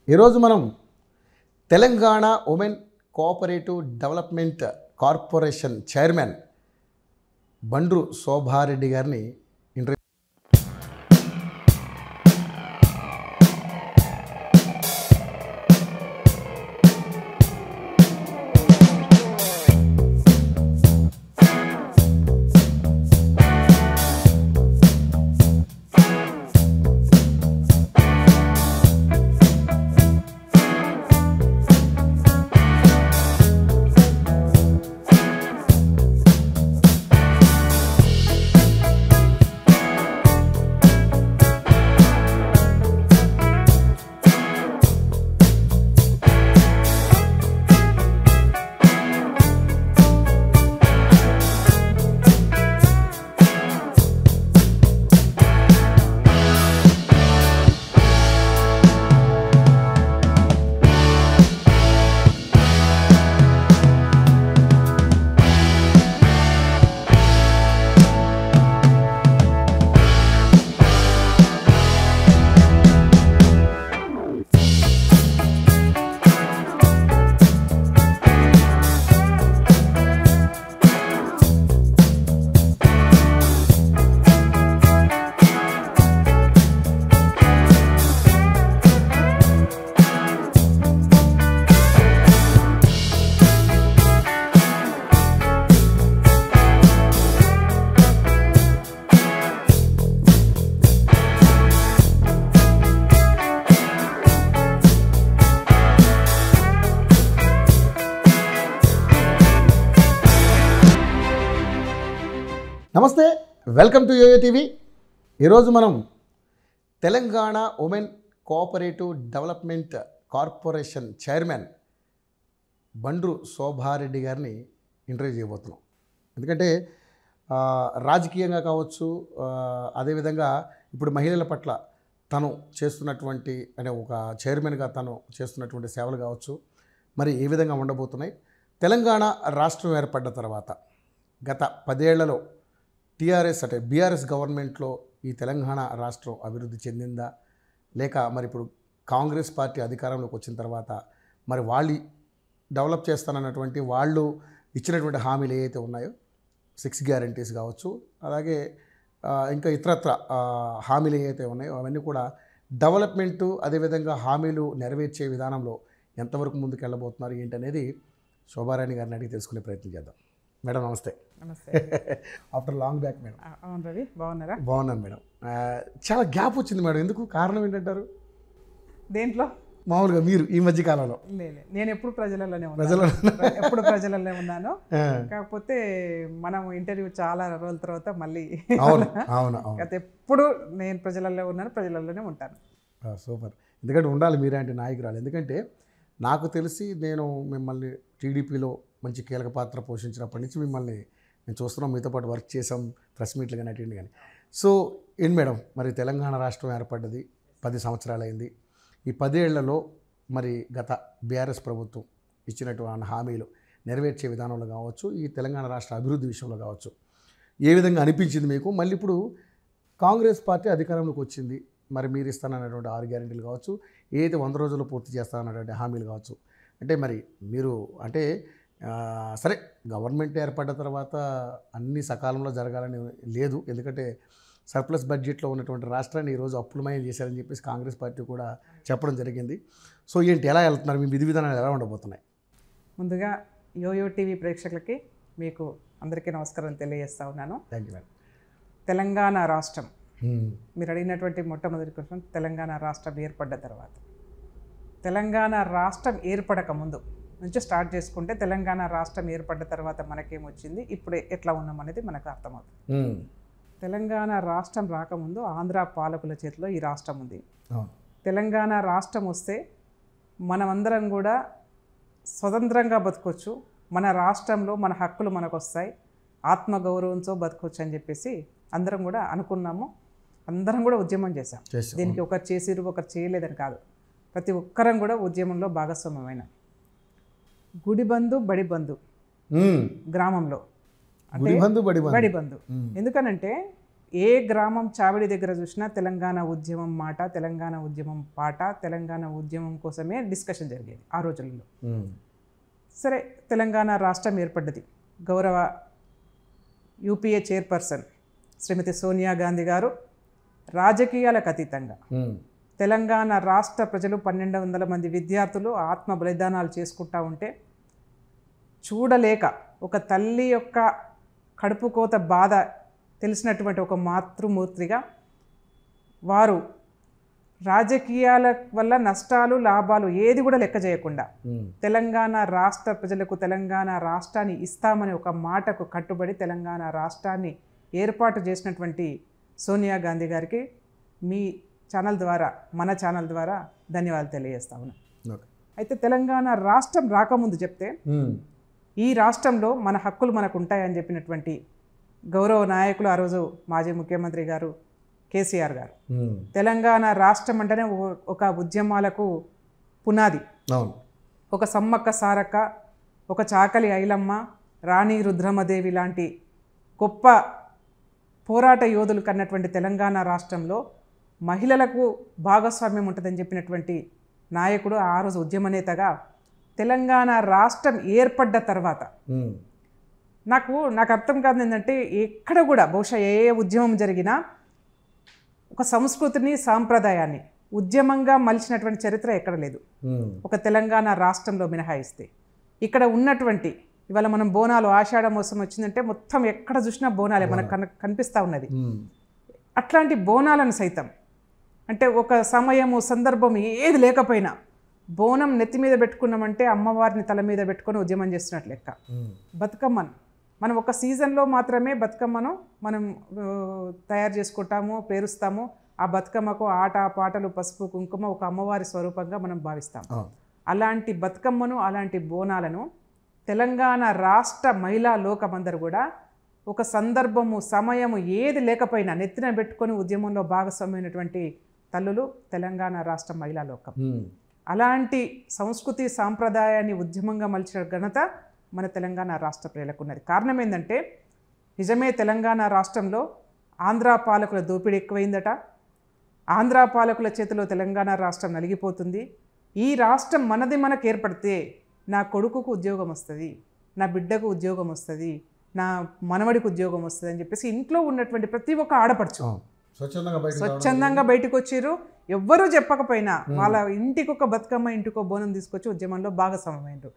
ఈరోజు మనం Telangana women cooperative development corporation chairman Bandru Shobha Reddy గారిని ఇంటర్వ్యూ. నమస్తే, వెల్కమ్ టు యోయో టీవీ. ఈరోజు మనం Telangana women cooperative development corporation chairman Bandru Shobha Reddy గారిని ఇంటర్వ్యూ చేయబోతున్నాం. ఎందుకంటే రాజకీయంగా కావచ్చు, అదేవిధంగా ఇప్పుడు మహిళల పట్ల తను చేస్తున్నటువంటి అంటే ఒక చైర్మన్గా తను చేస్తున్నటువంటి సేవలు కావచ్చు, మరి ఏ విధంగా ఉండబోతున్నాయి. తెలంగాణ రాష్ట్రం ఏర్పడ్డ తర్వాత గత 10 ఏళ్లలో టీఆర్ఎస్ అంటే బీఆర్ఎస్ గవర్నమెంట్లో ఈ తెలంగాణ రాష్ట్రం అభివృద్ధి చెందిందా, లేక మరి ఇప్పుడు కాంగ్రెస్ పార్టీ అధికారంలోకి వచ్చిన తర్వాత మరి వాళ్ళు డెవలప్ చేస్తానన్నటువంటి వాళ్ళు ఇచ్చినటువంటి హామీలు ఏవైతే ఉన్నాయో 6 గ్యారంటీస్ కావచ్చు, అలాగే ఇంకా ఇతరత్ర హామీలు ఏవైతే ఉన్నాయో అవన్నీ కూడా డెవలప్మెంటు, అదేవిధంగా హామీలు నెరవేర్చే విధానంలో ఎంతవరకు ముందుకు వెళ్ళబోతున్నారు ఏంటనేది శోభారాణి గారిని అడిగి తెలుసుకునే ప్రయత్నం చేద్దాం. మేడం నమస్తే. నమస్తే. After long back madam. అవును రవి, బాగున్నారా? బాగున్నాను మేడం. చాలా గ్యాప్ వచ్చింది మేడం, ఎందుకు కారణం ఏంటంటారు? దేంట్లో? మామూలుగా మీరు ఈ మధ్య కాలంలో. లేదు, నేను ఎప్పుడు ప్రజలలోనే ఉన్నాను. ఎప్పుడు ప్రజలలోనే ఉన్నాను. కాకపోతే మనం ఇంటర్వ్యూ చాలా రోజుల తర్వాత మళ్ళీ అవును అవును అవును గత ఎప్పుడు నేను ప్రజలలో ఉన్నాను, ప్రజలలోనే ఉంటాను. సూపర్. ఎందుకంటే ఉండాలి మీరే అంటే నాయకురాలు. ఎందుకంటే నాకు తెలిసి నేను మిమ్మల్ని టీడీపీలో మంచి కీలక పాత్ర పోషించినప్పటి నుంచి మిమ్మల్ని నేను చూస్తున్నాం, మీతో పాటు వర్క్ చేసాం, ప్రెస్ మీట్లు కానీ అటెండ్ కానీ. సో ఏంటి మేడం, మరి తెలంగాణ రాష్ట్రం ఏర్పడ్డది 10 సంవత్సరాలు అయింది. ఈ 10 ఏళ్లలో మరి గత బీఆర్ఎస్ ప్రభుత్వం ఇచ్చినటువంటి హామీలు నెరవేర్చే విధానంలో కావచ్చు, ఈ తెలంగాణ రాష్ట్ర అభివృద్ధి విషయంలో కావచ్చు, ఏ విధంగా అనిపించింది మీకు? మళ్ళీ ఇప్పుడు కాంగ్రెస్ పార్టీ అధికారంలోకి వచ్చింది, మరి మీరు ఇస్తానన్నటువంటి 6 గ్యారెంటీలు కావచ్చు, ఏదైతే 100 రోజుల్లో పూర్తి చేస్తానన్నటువంటి హామీలు కావచ్చు, అంటే మరి మీరు అంటే సరే గవర్నమెంట్ ఏర్పడ్డ తర్వాత అన్ని సకాలంలో జరగాలని లేదు, ఎందుకంటే సర్ప్లస్ బడ్జెట్లో ఉన్నటువంటి రాష్ట్రాన్ని ఈరోజు అప్పులమయం చేశారని చెప్పేసి కాంగ్రెస్ పార్టీ కూడా చెప్పడం జరిగింది. సో ఏంటి, ఎలా వెళ్తున్నారు, మీ విధి విధానాలు ఎలా ఉండబోతున్నాయి? ముందుగా యోయో టీవీ ప్రేక్షకులకి మీకు అందరికీ నమస్కారం తెలియజేస్తా ఉన్నాను. Thank you madam. తెలంగాణ రాష్ట్రం మీరు అడిగినటువంటి మొట్టమొదటి క్వశ్చన్, తెలంగాణ రాష్ట్రం ఏర్పడ్డ తర్వాత. తెలంగాణ రాష్ట్రం ఏర్పడక ముందు నుంచి స్టార్ట్ చేసుకుంటే తెలంగాణ రాష్ట్రం ఏర్పడ్డ తర్వాత మనకేమొచ్చింది, ఇప్పుడు ఎట్లా ఉన్నాం అనేది మనకు అర్థమవుతుంది. తెలంగాణ రాష్ట్రం రాకముందు ఆంధ్ర పాలకుల చేతిలో ఈ రాష్ట్రం ఉంది. తెలంగాణ రాష్ట్రం వస్తే మనమందరం కూడా స్వతంత్రంగా బతకొచ్చు, మన రాష్ట్రంలో మన హక్కులు మనకు వస్తాయి, ఆత్మగౌరవంతో బతకొచ్చు అని చెప్పేసి అందరం కూడా అనుకున్నాము. అందరం కూడా ఉద్యమం చేశాం. దీనికి ఒకరు చేసిరు ఒకరు చేయలేదని కాదు, ప్రతి ఒక్కరం కూడా ఉద్యమంలో భాగస్వామ్యమైన. గుడిబంధు బడిబంధు గ్రామంలో అంటే బడిబంధు. ఎందుకనంటే ఏ గ్రామం చావిడి దగ్గర చూసినా తెలంగాణ ఉద్యమం మాట, తెలంగాణ ఉద్యమం పాట, తెలంగాణ ఉద్యమం కోసమే డిస్కషన్ జరిగేది ఆ రోజుల్లో. సరే, తెలంగాణ రాష్ట్రం ఏర్పడ్డది. గౌరవ యూపీఏ చైర్పర్సన్ శ్రీమతి సోనియా గాంధీ గారు రాజకీయాలకు అతీతంగా తెలంగాణ రాష్ట్ర ప్రజలు 1200 మంది విద్యార్థులు ఆత్మ బలిదానాలు చేసుకుంటా ఉంటే చూడలేక, ఒక తల్లి యొక్క కడుపు కోత బాధ తెలిసినటువంటి ఒక మాతృమూర్తిగా వారు రాజకీయాల వల్ల నష్టాలు లాభాలు ఏది కూడా లెక్క చేయకుండా తెలంగాణ రాష్ట్ర ప్రజలకు తెలంగాణ రాష్ట్రాన్ని ఇస్తామని ఒక మాటకు కట్టుబడి తెలంగాణ రాష్ట్రాన్ని ఏర్పాటు చేసినటువంటి సోనియా గాంధీ గారికి మీ ఛానల్ ద్వారా, మన ఛానల్ ద్వారా ధన్యవాదాలు తెలియజేస్తా ఉన్నా. అయితే తెలంగాణ రాష్ట్రం రాకముందు చెప్తే, ఈ రాష్ట్రంలో మన హక్కులు మనకు ఉంటాయని చెప్పినటువంటి గౌరవ నాయకులు ఆ రోజు మాజీ ముఖ్యమంత్రి గారు కేసీఆర్ గారు, తెలంగాణ రాష్ట్రం అంటేనే ఒక ఉద్యమాలకు పునాది. ఒక సమ్మక్క సారక్క, ఒక చాకలి ఐలమ్మ, రాణి రుద్రమదేవి లాంటి గొప్ప పోరాట యోధులు కన్నటువంటి తెలంగాణ రాష్ట్రంలో మహిళలకు భాగస్వామ్యం ఉంటుందని చెప్పినటువంటి నాయకుడు ఆ రోజు ఉద్యమ నేతగా తెలంగాణ రాష్ట్రం ఏర్పడ్డ తర్వాత నాకు అర్థం కాదు ఏంటంటే, ఎక్కడ కూడా బహుశా ఏ ఉద్యమం జరిగినా ఒక సంస్కృతిని సాంప్రదాయాన్ని ఉద్యమంగా మలిచినటువంటి చరిత్ర ఎక్కడ లేదు, ఒక తెలంగాణ రాష్ట్రంలో మినహాయిస్తే. ఇక్కడ ఉన్నటువంటి ఇవాళ మనం బోనాలు, ఆషాఢ మాసం వచ్చిందంటే మొత్తం ఎక్కడ చూసినా బోనాలే మనకు కనిపిస్తూ ఉన్నది. అట్లాంటి బోనాలను సైతం అంటే ఒక సమయము సందర్భం ఏది లేకపోయినా బోనం నెత్తి మీద పెట్టుకున్నామంటే అమ్మవారిని తల మీద పెట్టుకొని ఉద్యమం చేస్తున్నట్లు లెక్క. బతుకమ్మను మనం ఒక సీజన్లో మాత్రమే బతుకమ్మను మనం తయారు చేసుకుంటాము, పేరుస్తాము. ఆ బతుకమ్మకు ఆట పాటలు, పసుపు కుంకుమ ఒక అమ్మవారి స్వరూపంగా మనం భావిస్తాం. అలాంటి బతుకమ్మను, అలాంటి బోనాలను తెలంగాణ రాష్ట్ర మహిళా లోకమందరూ కూడా ఒక సందర్భము సమయము ఏది లేకపోయినా నెత్తిన పెట్టుకొని ఉద్యమంలో భాగస్వామైనటువంటి తల్లులు తెలంగాణ రాష్ట్ర మహిళా లోకం. అలాంటి సంస్కృతి సాంప్రదాయాన్ని ఉద్యమంగా మలిచిన ఘనత మన తెలంగాణ రాష్ట్ర ప్రజలకు ఉన్నది. కారణం ఏంటంటే, నిజమే తెలంగాణ రాష్ట్రంలో ఆంధ్ర పాలకుల దోపిడీ ఎక్కువైందట. ఆంధ్ర పాలకుల చేతిలో తెలంగాణ రాష్ట్రం నలిగిపోతుంది. ఈ రాష్ట్రం మనది మనకు ఏర్పడితే నా కొడుకుకు ఉద్యోగం వస్తుంది, నా బిడ్డకు ఉద్యోగం వస్తుంది, నా మనవడికి ఉద్యోగం వస్తుంది అని చెప్పేసి ఇంట్లో ఉన్నటువంటి ప్రతి ఒక్క ఆడపడుచు స్వచ్ఛందంగా బయటకు వచ్చారు. ఎవ్వరూ చెప్పకపోయినా వాళ్ళ ఇంటికి ఒక బతుకమ్మ, ఇంటికో బోనం తీసుకొచ్చి ఉద్యమంలో భాగస్వామ్యమైనరు.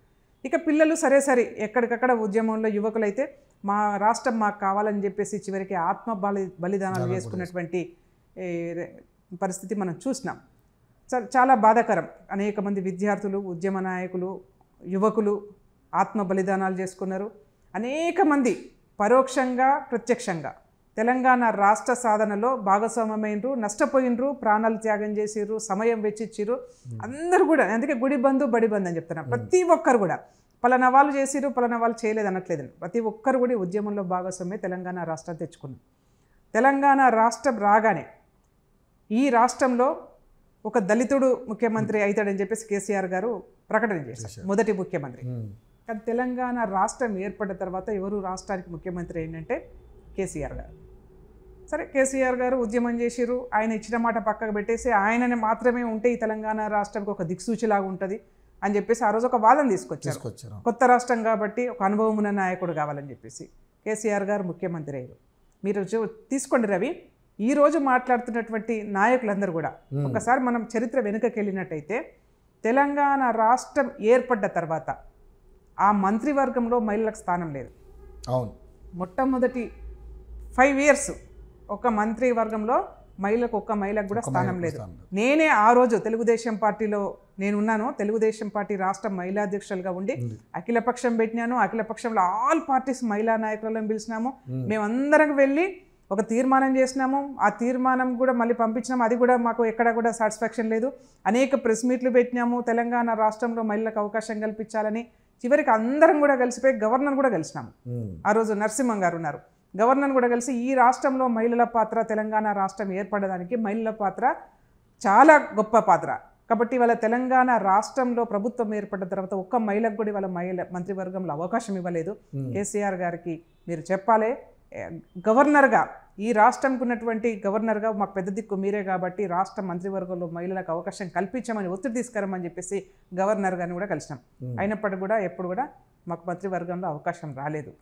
ఇక పిల్లలు సరే ఎక్కడికక్కడ ఉద్యమంలో యువకులైతే మా రాష్ట్రం మాకు కావాలని చెప్పేసి చివరికి ఆత్మ బలిదానాలు చేసుకున్నటువంటి పరిస్థితి మనం చూసినాం. చాలా బాధాకరం. అనేక మంది విద్యార్థులు, ఉద్యమ నాయకులు, యువకులు ఆత్మ బలిదానాలు చేసుకున్నారు. అనేక మంది పరోక్షంగా ప్రత్యక్షంగా తెలంగాణ రాష్ట్ర సాధనలో భాగస్వామ్యమైనరు, నష్టపోయినరు, ప్రాణాలు త్యాగం చేసిర్రు, సమయం వెచ్చిచ్చిర్రు. అందరూ కూడా, అందుకే గుడి బంధు బడి బంధు అని చెప్తున్నారు. ప్రతి ఒక్కరు కూడా పలానా వాళ్ళు చేసిర్రు, పలానా వాళ్ళు చేయలేదు అనట్లేదు. ప్రతి ఒక్కరు కూడా ఉద్యమంలో భాగస్వామ్యం తెలంగాణ రాష్ట్రం తెచ్చుకున్నాం. తెలంగాణ రాష్ట్రం రాగానే ఈ రాష్ట్రంలో ఒక దళితుడు ముఖ్యమంత్రి అవుతాడని చెప్పేసి కేసీఆర్ గారు ప్రకటన చేశారు, మొదటి ముఖ్యమంత్రి. కానీ తెలంగాణ రాష్ట్రం ఏర్పడ్డ తర్వాత ఎవరు రాష్ట్రానికి ముఖ్యమంత్రి ఏంటంటే కేసీఆర్ గారు. సరే, కేసీఆర్ గారు ఉద్యమం చేసిర్రు. ఆయన ఇచ్చిన మాట పక్కకు పెట్టేసి ఆయనని మాత్రమే ఉంటే ఈ తెలంగాణ రాష్ట్రానికి ఒక దిక్సూచిలాగా ఉంటుంది అని చెప్పేసి ఆ రోజు ఒక వాదన తీసుకొచ్చారు. కొత్త రాష్ట్రం కాబట్టి ఒక అనుభవం ఉన్న నాయకుడు కావాలని చెప్పేసి కేసీఆర్ గారు ముఖ్యమంత్రి అయ్యారు. మీరు తీసుకోండి రవి, ఈరోజు మాట్లాడుతున్నటువంటి నాయకులందరూ కూడా ఒకసారి మనం చరిత్ర వెనుకకి వెళ్ళినట్టయితే తెలంగాణ రాష్ట్రం ఏర్పడ్డ తర్వాత ఆ మంత్రివర్గంలో మహిళలకు స్థానం లేదు. అవును, మొట్టమొదటి 5 years ఒక మంత్రివర్గంలో ఒక్క మహిళకు కూడా స్థానం లేదు. నేనే ఆ రోజు తెలుగుదేశం పార్టీలో నేనున్నాను. తెలుగుదేశం పార్టీ రాష్ట్ర మహిళా అధ్యక్షులుగా ఉండి అఖిలపక్షం పెట్టినాను. అఖిలపక్షంలో ఆల్ పార్టీస్ మహిళా నాయకులను పిలిచినాము. మేమందరం వెళ్ళి ఒక తీర్మానం చేసినాము. ఆ తీర్మానం కూడా మళ్ళీ పంపించినాము. అది కూడా మాకు ఎక్కడ కూడా సాటిస్ఫాక్షన్ లేదు. అనేక ప్రెస్ మీట్లు పెట్టినాము. తెలంగాణ రాష్ట్రంలో మహిళలకు అవకాశం కల్పించాలని. చివరికి అందరం కూడా కలిసిపోయి గవర్నర్ కూడా కలిసినాము. ఆ రోజు నరసింహం గారు ఉన్నారు. గవర్నర్ కూడా కలిసి ఈ రాష్ట్రంలో మహిళల పాత్ర, తెలంగాణ రాష్ట్రం ఏర్పడడానికి మహిళల పాత్ర చాలా గొప్ప పాత్ర కాబట్టి వాళ్ళ తెలంగాణ రాష్ట్రంలో ప్రభుత్వం ఏర్పడిన తర్వాత ఒక్క మహిళకు కూడా వాళ్ళ మంత్రివర్గంలో అవకాశం ఇవ్వలేదు. కేసీఆర్ గారికి మీరు చెప్పాలి, గవర్నర్గా ఈ రాష్ట్రంకు ఉన్నటువంటి గవర్నర్గా మాకు పెద్ద దిక్కు మీరే కాబట్టి రాష్ట్ర మంత్రివర్గంలో మహిళలకు అవకాశం కల్పించమని ఒత్తిడి తీసుకురమని చెప్పేసి గవర్నర్ గారిని కూడా కలిసినాం. అయినప్పటికీ కూడా ఎప్పుడు కూడా మాకు మంత్రివర్గంలో అవకాశం రాలేదు.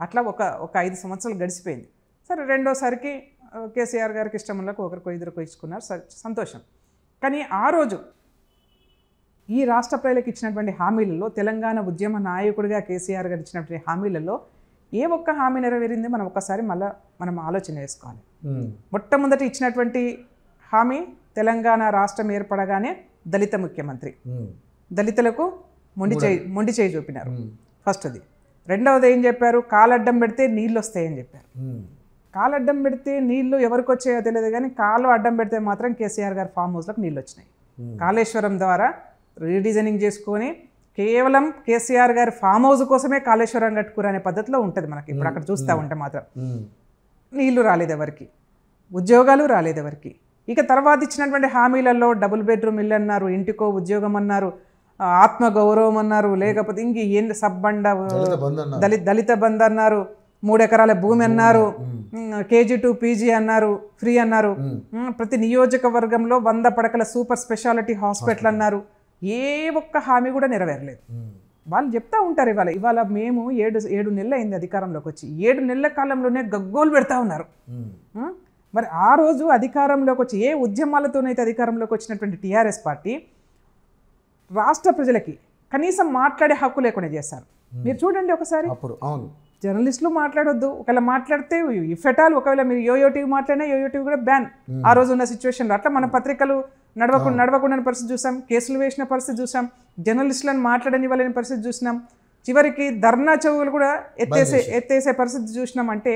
అట్లా ఒక 5 సంవత్సరాలు గడిచిపోయింది. సరే రెండోసారికి కేసీఆర్ గారికి ఇష్టం వాళ్ళకు ఒకరికో ఇద్దరికో ఇచ్చుకున్నారు, సంతోషం. కానీ ఆ రోజు ఈ రాష్ట్ర ప్రజలకు ఇచ్చినటువంటి హామీలలో, తెలంగాణ ఉద్యమ నాయకుడిగా కేసీఆర్ గారు ఇచ్చినటువంటి హామీలలో ఏ ఒక్క హామీ నెరవేరింది మనం ఒక్కసారి మనం ఆలోచన చేసుకోవాలి. మొట్టమొదటి ఇచ్చినటువంటి హామీ తెలంగాణ రాష్ట్రం ఏర్పడగానే దళిత ముఖ్యమంత్రి, దళితులకు మొండి చేయి చూపినారు ఫస్ట్ది. రెండవది ఏం చెప్పారు, కాలడ్డం పెడితే నీళ్ళు వస్తాయని చెప్పారు. కాలడ్డం పెడితే నీళ్లు ఎవరికి వచ్చాయో తెలియదు, కానీ కాలు అడ్డం పెడితే మాత్రం కేసీఆర్ గారి ఫామ్ హౌస్లకు నీళ్ళు వచ్చినాయి. కాళేశ్వరం ద్వారా రీడిజైనింగ్ చేసుకొని కేవలం కేసీఆర్ గారి ఫామ్ హౌస్ కోసమే కాళేశ్వరం కట్టుకురు అనే పద్ధతిలో ఉంటుంది మనకి. ఇప్పుడు అక్కడ చూస్తూ ఉంటే మాత్రం నీళ్లు రాలేదు ఎవరికి, ఉద్యోగాలు రాలేదు ఎవరికి. ఇక తర్వాత ఇచ్చినటువంటి హామీలలో డబుల్ బెడ్రూమ్ ఇల్లు అన్నారు, ఇంటికో ఉద్యోగం అన్నారు, ఆత్మగౌరవం అన్నారు, లేకపోతే ఇంక సబ్బండ దళిత బంధు అన్నారు, 3 ఎకరాల భూమి అన్నారు, KG to PG అన్నారు, ఫ్రీ అన్నారు, ప్రతి నియోజకవర్గంలో 100 పడకల సూపర్ స్పెషాలిటీ హాస్పిటల్ అన్నారు. ఏ ఒక్క హామీ కూడా నెరవేరలేదు. వాళ్ళు చెప్తా ఉంటారు ఇవాళ మేము 7 నెలలు అయింది అధికారంలోకి వచ్చి, 7 నెలల కాలంలోనే గగ్గోలు పెడతా ఉన్నారు. మరి ఆ రోజు అధికారంలోకి వచ్చి ఏ ఉద్యమాలతోనైతే అధికారంలోకి వచ్చినటువంటి టీఆర్ఎస్ పార్టీ రాష్ట్ర ప్రజలకి కనీసం మాట్లాడే హక్కు లేకుండా చేశారు. మీరు చూడండి ఒకసారి, జర్నలిస్టులు మాట్లాడొద్దు, ఒకవేళ మాట్లాడితే ఇఫ్ ఎట్ ఆల్ ఒకవేళ మీరు యోయో టీవీ మాట్లాడినా యోయో టీవీ కూడా బ్యాన్ ఆ రోజు ఉన్న సిచ్యువేషన్లో. అట్లా మన పత్రికలు నడవకుండా పరిస్థితి చూసాం, కేసులు వేసిన పరిస్థితి చూసాం, జర్నలిస్టులను మాట్లాడనివ్వలేని పరిస్థితి చూసినాం, చివరికి ధర్నా చౌకలు కూడా ఎత్తేసే పరిస్థితి చూసినాం. అంటే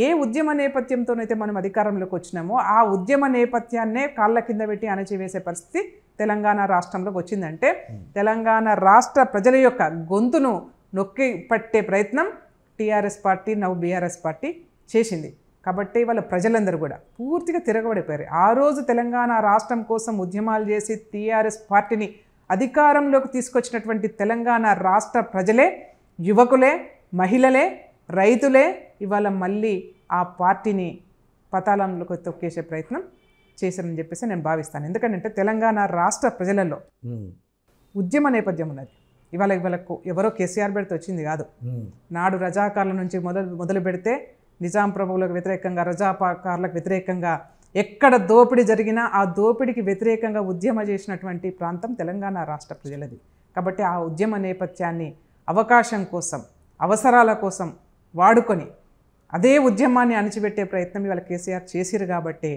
ఏ ఉద్యమ నేపథ్యంతోనైతే మనం అధికారంలోకి వచ్చినామో ఆ ఉద్యమ నేపథ్యాన్నే కాళ్ళ కింద పెట్టి అణచివేసే పరిస్థితి తెలంగాణ రాష్ట్రంలోకి వచ్చిందంటే తెలంగాణ రాష్ట్ర ప్రజల యొక్క గొంతును నొక్కి పట్టే ప్రయత్నం టీఆర్ఎస్ పార్టీ, నవ్వు బీఆర్ఎస్ పార్టీ చేసింది. కాబట్టి వాళ్ళ ప్రజలందరూ కూడా పూర్తిగా తిరగబడిపోయారు. ఆ రోజు తెలంగాణ రాష్ట్రం కోసం ఉద్యమాలు చేసి టీఆర్ఎస్ పార్టీని అధికారంలోకి తీసుకొచ్చినటువంటి తెలంగాణ రాష్ట్ర ప్రజలే, యువకులే, మహిళలే, రైతులే ఇవాళ మళ్ళీ ఆ పార్టీని పతాళంలోకి తొక్కేసే ప్రయత్నం చేశారని చెప్పేసి నేను భావిస్తాను. ఎందుకంటే తెలంగాణ రాష్ట్ర ప్రజలలో ఉద్యమ నేపథ్యం ఉన్నది. ఇవాళ ఎవరో కేసీఆర్ పెడితే వచ్చింది కాదు. నాడు రజాకార్ల నుంచి మొదలు పెడితే నిజాం ప్రభువులకు వ్యతిరేకంగా, రజాకార్లకు వ్యతిరేకంగా ఎక్కడ దోపిడీ జరిగినా ఆ దోపిడీకి వ్యతిరేకంగా ఉద్యమ చేసినటువంటి ప్రాంతం తెలంగాణ రాష్ట్ర ప్రజలది. కాబట్టి ఆ ఉద్యమ నేపథ్యాన్ని అవకాశం కోసం, అవసరాల కోసం వాడుకొని అదే ఉద్యమాన్ని అణచిపెట్టే ప్రయత్నం ఇవాళ కేసీఆర్ చేసిరు. కాబట్టి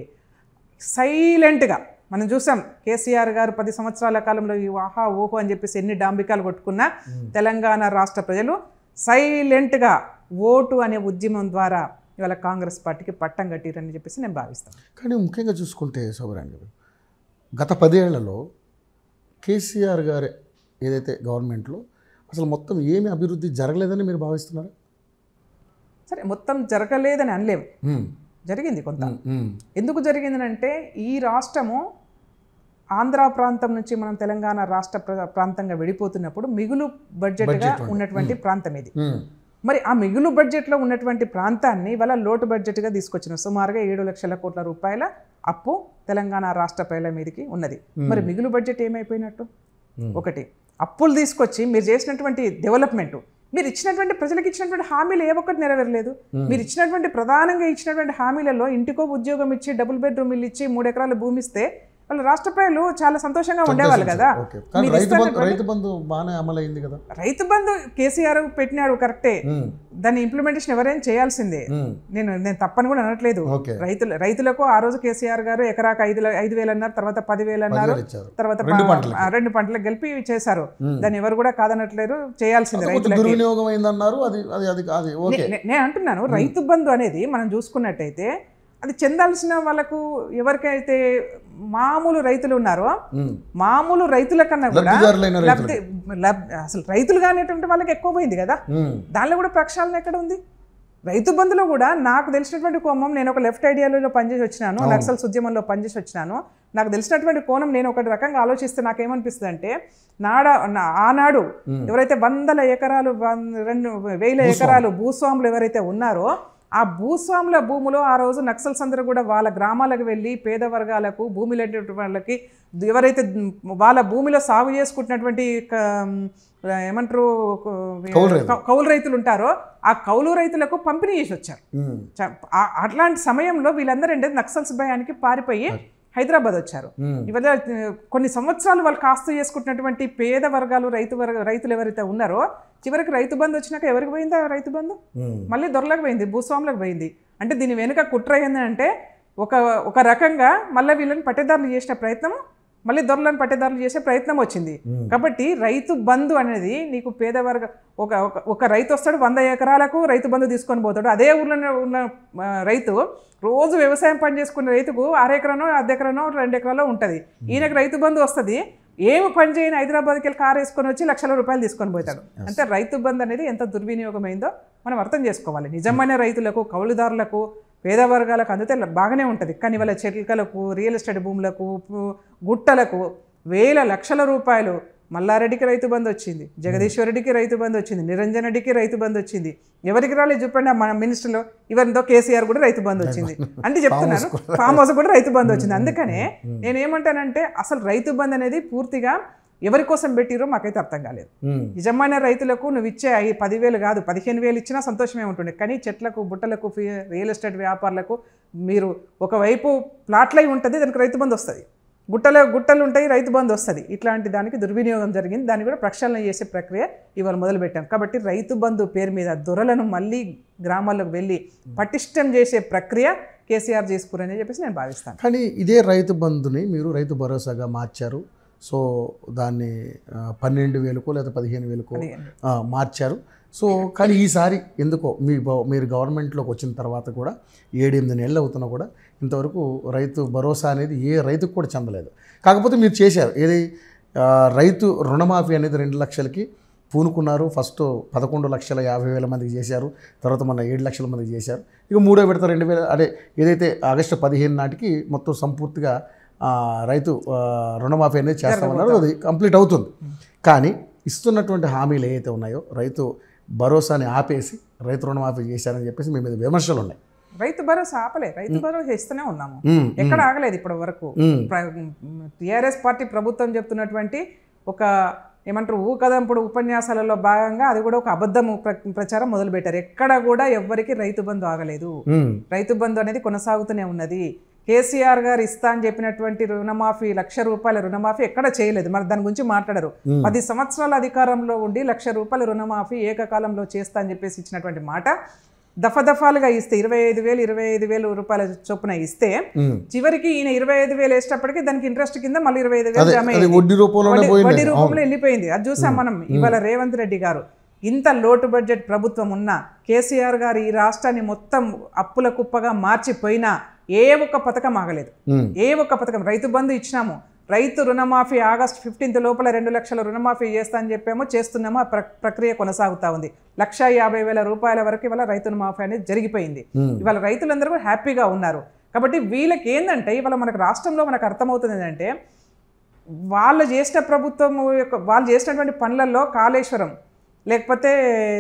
సైలెంట్గా మనం చూసాం కేసీఆర్ గారు 10 సంవత్సరాల కాలంలో ఈ ఆహా ఓహో అని చెప్పేసి ఎన్ని డాంబికాలు కొట్టుకున్నా తెలంగాణ రాష్ట్ర ప్రజలు సైలెంట్గా ఓటు అనే ఉద్యమం ద్వారా ఇవాళ కాంగ్రెస్ పార్టీకి పట్టం కట్టిరని చెప్పేసి నేను భావిస్తాను. కానీ ముఖ్యంగా చూసుకుంటే శోభరాణి గారు, గత 10 ఏళ్లలో కేసీఆర్ గారు ఏదైతే గవర్నమెంట్లో అసలు మొత్తం ఏమీ అభివృద్ధి జరగలేదని మీరు భావిస్తున్నారు? సరే, మొత్తం జరగలేదని అనలేము, జరిగింది కొంత. ఎందుకు జరిగింది అంటే ఈ రాష్ట్రము ఆంధ్ర ప్రాంతం నుంచి మనం తెలంగాణ రాష్ట్ర ప్రాంతంగా విడిపోతున్నప్పుడు మిగులు బడ్జెట్గా ఉన్నటువంటి ప్రాంతం ఇది. మరి ఆ మిగులు బడ్జెట్లో ఉన్నటువంటి ప్రాంతాన్ని ఇవాళ లోటు బడ్జెట్గా తీసుకొచ్చిన సుమారుగా 7 లక్షల కోట్ల రూపాయల అప్పు తెలంగాణ రాష్ట్ర ప్రజల మీదకి ఉన్నది. మరి మిగులు బడ్జెట్ ఏమైపోయినట్టు? ఒకటి, అప్పులు తీసుకొచ్చి మీరు చేసినటువంటి డెవలప్మెంట్, మీరు ఇచ్చినటువంటి ప్రజలకు ఇచ్చినటువంటి హామీలు ఏ ఒక్కటి నెరవేరలేదు. మీరు ఇచ్చినటువంటి ప్రధానంగా ఇచ్చినటువంటి హామీలలో ఇంటికో ఉద్యోగం ఇచ్చి, డబుల్ బెడ్రూమ్ ఇల్లు ఇచ్చి, 3 ఎకరాల భూమి ఇస్తే వాళ్ళు రాష్ట్ర ప్రజలు చాలా సంతోషంగా ఉండేవాళ్ళు కదా. రైతు బంధు బాగానే అమలైంది కదా. రైతు బంధు కేసీఆర్ పెట్టినాడు, కరెక్టే. దాని ఇంప్లిమెంటేషన్ ఎవరైనా చేయాల్సిందే. నేను తప్పని కూడా అనట్లేదు. రైతులకు ఆ రోజు కేసీఆర్ గారు ఎకరాకు 5,000 అన్నారు, తర్వాత 10,000 అన్నారు, తర్వాత 2 పంటలకు గెలిపి చేశారు. దాన్ని ఎవరు కూడా కాదనట్లేరు, చేయాల్సిందే. నేను అంటున్నాను, రైతు బంధు అనేది మనం చూసుకున్నట్టయితే అది చెందాల్సిన వాళ్ళకు ఎవరికైతే మామూలు రైతులు ఉన్నారో, మామూలు రైతుల కన్నా కూడా అసలు రైతులు కానిటువంటి వాళ్ళకి ఎక్కువ పోయింది కదా. దానిలో కూడా ప్రక్షాళన ఎక్కడ ఉంది? రైతు బంధులో కూడా నాకు తెలిసినటువంటి కోణం, నేను ఒక లెఫ్ట్ ఐడియాలజీలో పనిచేసి వచ్చినాను, నక్సల్స్ ఉద్యమంలో పనిచేసి వచ్చినాను. నాకు తెలిసినటువంటి కోణం నేను ఒకటి రకంగా ఆలోచిస్తే నాకేమనిపిస్తుంది అంటే, ఆనాడు ఎవరైతే 100,000 ఎకరాలు 2,000 ఎకరాలు భూస్వాములు ఎవరైతే ఉన్నారో ఆ భూస్వాముల భూములో ఆ రోజు నక్సల్స్ అందరూ కూడా వాళ్ళ గ్రామాలకు వెళ్ళి పేద వర్గాలకు భూమి లేనటువంటి వాళ్ళకి ఎవరైతే వాళ్ళ భూమిలో సాగు చేసుకుంటున్నటువంటి ఏమంటారు కౌలు రైతులు ఉంటారో ఆ కౌలు రైతులకు పంపిణీ చేసి వచ్చారు. అట్లాంటి సమయంలో వీళ్ళందరూ ఏంటంటే నక్సల్స్ భయానికి పారిపోయి హైదరాబాద్ వచ్చారు. ఇవాళ కొన్ని సంవత్సరాలు వాళ్ళు కాస్తూ చేసుకుంటున్నటువంటి పేద వర్గాలు రైతులు ఎవరైతే ఉన్నారో చివరికి రైతు బంధు వచ్చినాక ఎవరికి పోయింది ఆ రైతు బంధు? మళ్ళీ దొరలకు పోయింది, భూస్వాములకు పోయింది. అంటే దీని వెనుక కుట్ర ఏంటంటే ఒక రకంగా మళ్ళీ వీళ్ళని పట్టేదారులు చేసిన ప్రయత్నం, మళ్ళీ దొరలను పట్టేదారులు చేసే ప్రయత్నం వచ్చింది. కాబట్టి రైతు బంధు అనేది నీకు పేదవర్గ ఒక రైతు వస్తాడు 100 ఎకరాలకు రైతు బంధు తీసుకొని పోతాడు. అదే ఊర్లో ఉన్న రైతు రోజు వ్యవసాయం పని చేసుకునే రైతుకు 1/2 ఎకరానో 1/2 ఎకరానో 2 ఎకరాలో ఉంటుంది. ఈయనకు రైతు బంధు వస్తుంది, ఏమి పని చేయని హైదరాబాద్కి వెళ్ళి కారు వేసుకొని వచ్చి లక్షల రూపాయలు తీసుకొని పోతాడు. అంటే రైతు బంధు అనేది ఎంత దుర్వినియోగమైందో మనం అర్థం చేసుకోవాలి. నిజమైన రైతులకు, కౌలుదారులకు, పేద వర్గాలకు అందితే బాగానే ఉంటుంది. కానీ వాళ్ళ చెట్లకు, రియల్ ఎస్టేట్ భూములకు, గుట్టలకు వేల లక్షల రూపాయలు. మల్లారెడ్డికి రైతు బంధు వచ్చింది, జగదీశ్వర్ రెడ్డికి రైతు బంధు వచ్చింది, నిరంజన్ రెడ్డికి రైతు బంధు వచ్చింది. ఎవరికి రాలేదు చెప్పండి? మన మినిస్టర్లో ఇవరితో కేసీఆర్ కూడా రైతు బంధు వచ్చింది. అంటే చెప్తున్నాను, ఫామ్ హౌస్ కూడా రైతు బంధు వచ్చింది. అందుకనే నేనేమంటానంటే అసలు రైతు బంధు అనేది పూర్తిగా ఎవరి కోసం పెట్టిరో మాకైతే అర్థం కాలేదు. నిజమైన రైతులకు నువ్వు ఇచ్చే 10,000 కాదు 15,000 ఇచ్చినా సంతోషమే ఉంటుంది. కానీ చెట్లకు, బుట్టలకు, రియల్ ఎస్టేట్ వ్యాపారులకు మీరు ఒకవైపు ప్లాట్లై ఉంటుంది, దానికి రైతు బంధు వస్తుంది. గుట్టలు ఉంటాయి, రైతు బంధు వస్తుంది. ఇట్లాంటి దానికి దుర్వినియోగం జరిగింది. దాన్ని కూడా ప్రక్షాళన చేసే ప్రక్రియ ఇవాళ మొదలుపెట్టాం. కాబట్టి రైతు బంధు పేరు మీద దొరలను మళ్ళీ గ్రామాల్లోకి వెళ్ళి పటిష్టం చేసే ప్రక్రియ కేసీఆర్ చేసుకురని చెప్పేసి నేను భావిస్తాను. కానీ ఇదే రైతు బంధుని మీరు రైతు భరోసాగా మార్చారు. సో దాన్ని 12,000కో లేదా 15,000కో మార్చారు. సో కానీ ఈసారి ఎందుకో మీరు గవర్నమెంట్లోకి వచ్చిన తర్వాత కూడా 7-8 నెలలు అవుతున్నా కూడా ఇంతవరకు రైతు భరోసా అనేది ఏ రైతుకు కూడా చెందలేదు. కాకపోతే మీరు చేశారు ఏది, రైతు రుణమాఫీ అనేది 2 లక్షలకి పూనుకున్నారు. ఫస్ట్ 11,50,000 మందికి చేశారు, తర్వాత మన 7 లక్షల మందికి చేశారు. ఇక మూడో విడత 2,000 అదే ఏదైతే ఆగస్టు 15 నాటికి మొత్తం సంపూర్తిగా రైతు రుణమాఫీ అనేది చేస్తామన్నారు. అది కంప్లీట్ అవుతుంది. కానీ ఇస్తున్నటువంటి హామీలు ఏవైతే ఉన్నాయో రైతు భరోసాని ఆపేసి రైతు రుణమాఫీ చేశారని చెప్పేసి మీ మీద విమర్శలు ఉన్నాయి. రైతు భరోసా ఆపలే, రైతు భరోసా ఇస్తూనే ఉన్నాము, ఎక్కడ ఆగలేదు ఇప్పటి వరకు. టీఆర్ఎస్ పార్టీ ప్రభుత్వం చెప్తున్నటువంటి ఒక ఏమంటారు ఊకదంపుడు ఉపన్యాసాలలో భాగంగా అది కూడా ఒక అబద్ధము ప్రచారం మొదలుపెట్టారు. ఎక్కడ కూడా ఎవ్వరికి రైతు బంధు ఆగలేదు. రైతు బంధు అనేది కొనసాగుతూనే ఉన్నది. కేసీఆర్ గారు ఇస్తా అని చెప్పినటువంటి రుణమాఫీ, 1,00,000 రూపాయల రుణమాఫీ ఎక్కడ చేయలేదు. మరి దాని గురించి మాట్లాడరు. 10 సంవత్సరాల అధికారంలో ఉండి 1,00,000 రూపాయల రుణమాఫీ ఏకకాలంలో చేస్తా అని చెప్పేసి ఇచ్చినటువంటి మాట దఫాలుగా ఇస్తే 25,000 రూపాయల చొప్పున ఇస్తే చివరికి ఈయన 25,000 వేసేటప్పటికి దానికి ఇంట్రెస్ట్ కింద మళ్ళీ 25,000 జమ అయింది, వడ్డీ రూపంలో వెళ్ళిపోయింది. అది చూసాం మనం. ఇవాళ రేవంత్ రెడ్డి గారు ఇంత లోటు బడ్జెట్ ప్రభుత్వం ఉన్నా కేసీఆర్ గారు ఈ రాష్ట్రాన్ని మొత్తం అప్పుల కుప్పగా మార్చిపోయినా ఏ ఒక్క పథకం ఆగలేదు. ఏ ఒక్క పథకం. రైతు బంధు ఇచ్చినాము, రైతు రుణమాఫీ ఆగస్టు 15 లోపల 2 లక్షల రుణమాఫీ చేస్తా అని చెప్పాము, చేస్తున్నాము. ఆ ప్రక్రియ కొనసాగుతా ఉంది. 1,50,000 రూపాయల వరకు ఇవాళ రైతు రుణమాఫీ అనేది జరిగిపోయింది. ఇవాళ రైతులందరూ కూడా హ్యాపీగా ఉన్నారు. కాబట్టి వీళ్ళకి ఏంటంటే ఇవాళ మనకు రాష్ట్రంలో మనకు అర్థమవుతుంది ఏంటంటే వాళ్ళు చేసిన ప్రభుత్వం వాళ్ళు చేసినటువంటి పనులలో కాళేశ్వరం, లేకపోతే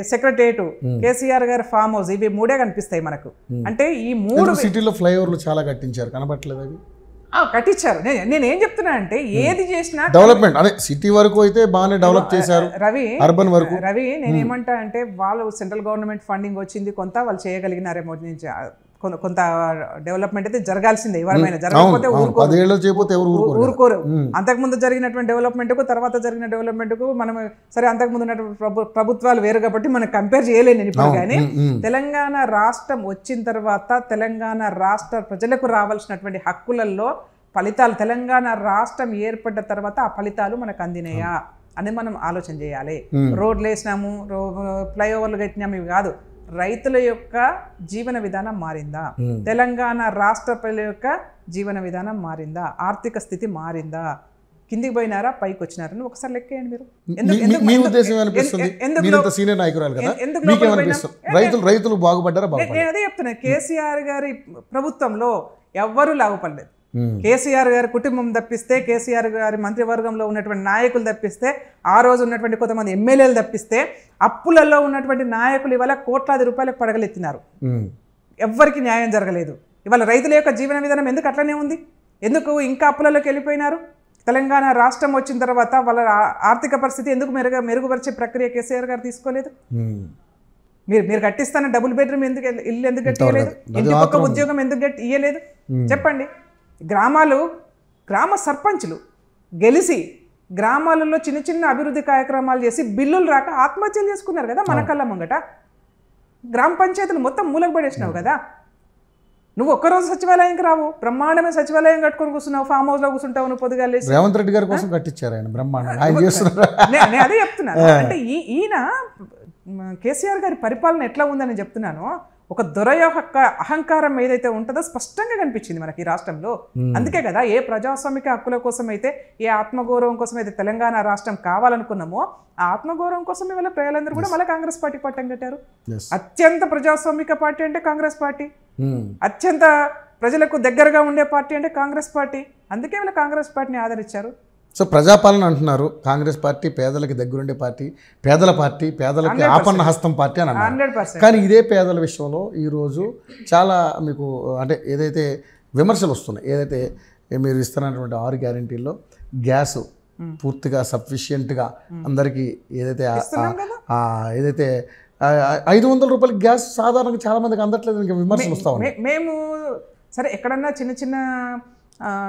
సెక్రటేరియట్, కేసీఆర్ గారి ఫామ్ హౌస్, ఇవి 3 కనిపిస్తాయి మనకు. అంటే ఈ 3 సిటీలో ఫ్లైఓవర్లు చాలా కట్టించారు, కనబట్టలేదు అవి కట్టించారు. నేనేం చెప్తున్నా అంటే ఏది చేసినా డెవలప్మెంట్ అదే సిటీ వరకు అయితే బాగానే డెవలప్ చేశారు. అర్బన్ వరకు నేనేమంటా అంటే వాళ్ళు సెంట్రల్ గవర్నమెంట్ ఫండింగ్ వచ్చింది, కొంత వాళ్ళు చేయగలిగినారేమో, కొంత డెవలప్మెంట్ అయితే జరగాల్సిందే. ఎవరైనా జరగకపోతే ఊరుకోరు. అంతకుముందు జరిగినటువంటి డెవలప్మెంట్కు తర్వాత జరిగిన డెవలప్మెంట్కు మనం సరే అంతకుముందు ఉన్నటువంటి ప్రభుత్వాలు వేరు కాబట్టి మనం కంపేర్ చేయలేను నేను ఇప్పుడు. కానీ తెలంగాణ రాష్ట్రం వచ్చిన తర్వాత తెలంగాణ రాష్ట్ర ప్రజలకు రావాల్సినటువంటి హక్కులలో ఫలితాలు, తెలంగాణ రాష్ట్రం ఏర్పడ్డ తర్వాత ఆ ఫలితాలు మనకు అందినాయా అని మనం ఆలోచన చేయాలి. రోడ్లు వేసినాము, ఫ్లైఓవర్లు కట్టినాము, ఇవి కాదు. రైతుల యొక్క జీవన విధానం మారిందా, తెలంగాణ రాష్ట్ర ప్రజల యొక్క జీవన విధానం మారిందా, ఆర్థిక స్థితి మారిందా, కిందికి పోయినారా పైకి వచ్చినారని ఒకసారి లెక్కేయండి మీరు. నేను అదే చెప్తున్నా, కేసీఆర్ గారి ప్రభుత్వంలో ఎవ్వరూ లాభపడలేదు. కేసీఆర్ గారి కుటుంబం తప్పిస్తే, కేసీఆర్ గారి మంత్రివర్గంలో ఉన్నటువంటి నాయకులు తప్పిస్తే, ఆ రోజు ఉన్నటువంటి కొంతమంది ఎమ్మెల్యేలు తప్పిస్తే అప్పులలో ఉన్నటువంటి నాయకులు ఇవాళ కోట్లాది రూపాయలకు పడగలెత్తినారు. ఎవ్వరికి న్యాయం జరగలేదు. ఇవాళ రైతుల యొక్క జీవన విధానం ఎందుకు అట్లనే ఉంది? ఎందుకు ఇంకా అప్పులలోకి వెళ్ళిపోయినారు? తెలంగాణ రాష్ట్రం వచ్చిన తర్వాత వాళ్ళ ఆర్థిక పరిస్థితి ఎందుకు మెరుగుపరిచే ప్రక్రియ కేసీఆర్ గారు తీసుకోలేదు? మీరు కట్టిస్తాన డబుల్ బెడ్రూమ్ ఇల్లు ఎందుకు కట్టియలేదు? ఇంటి పక్క ఉద్యోగం ఎందుకు ఇయ్యలేదు? చెప్పండి. గ్రామ సర్పంచులు గెలిచి గ్రామాలలో చిన్న చిన్న అభివృద్ధి కార్యక్రమాలు చేసి బిల్లులు రాక ఆత్మహత్యలు చేసుకున్నారు కదా మన కళ్ళ ముంగట. గ్రామ పంచాయతీలు మొత్తం మూలకు పడేసినావు కదా. నువ్వు ఒక్కరోజు సచివాలయంకి రావు, బ్రహ్మాండమైన సచివాలయం కట్టుకొని కూర్చున్నావు, ఫామ్ హౌస్ లో కూర్చుంటావు. నువ్వు పొద్దుగాల రేవంత్ రెడ్డి గారి కోసం కట్టించారు ఆయన బ్రహ్మాండం. నేను అదే చెప్తున్నాను. అంటే ఈయన కేసీఆర్ గారి పరిపాలన ఎట్లా ఉందని చెప్తున్నాను. ఒక దొర యొక్క అహంకారం ఏదైతే ఉంటుందో స్పష్టంగా కనిపించింది మనకి ఈ రాష్ట్రంలో. అందుకే కదా ఏ ప్రజాస్వామిక హక్కుల కోసం అయితే, ఏ ఆత్మగౌరవం కోసం అయితే తెలంగాణ రాష్ట్రం కావాలనుకున్నామో ఆ ఆత్మగౌరవం కోసం ఇవాళ ప్రజలందరూ కూడా మళ్ళీ కాంగ్రెస్ పార్టీ పట్టం కట్టారు. అత్యంత ప్రజాస్వామిక పార్టీ అంటే కాంగ్రెస్ పార్టీ, అత్యంత ప్రజలకు దగ్గరగా ఉండే పార్టీ అంటే కాంగ్రెస్ పార్టీ. అందుకే వీళ్ళ కాంగ్రెస్ పార్టీని ఆదరించారు. సో ప్రజాపాలన అంటున్నారు, కాంగ్రెస్ పార్టీ పేదలకి దగ్గరుండే పార్టీ, పేదల పార్టీ, పేదలకి ఆపన్న హస్తం పార్టీ అని అన్నారు. 100%. కానీ ఇదే పేదల విషయంలో ఈరోజు చాలా మీకు అంటే ఏదైతే విమర్శలు వస్తున్నాయి, ఏదైతే మీరు ఇస్తున్నటువంటి 6 గ్యారెంటీల్లో గ్యాస్ పూర్తిగా సఫిషియెంట్గా అందరికీ ఏదైతే 500 రూపాయలకి గ్యాస్ సాధారణంగా చాలా మందికి అందట్లేదు ఇంకా విమర్శలు వస్తూ ఉన్నాయి. మేము సరే ఎక్కడన్నా చిన్న చిన్న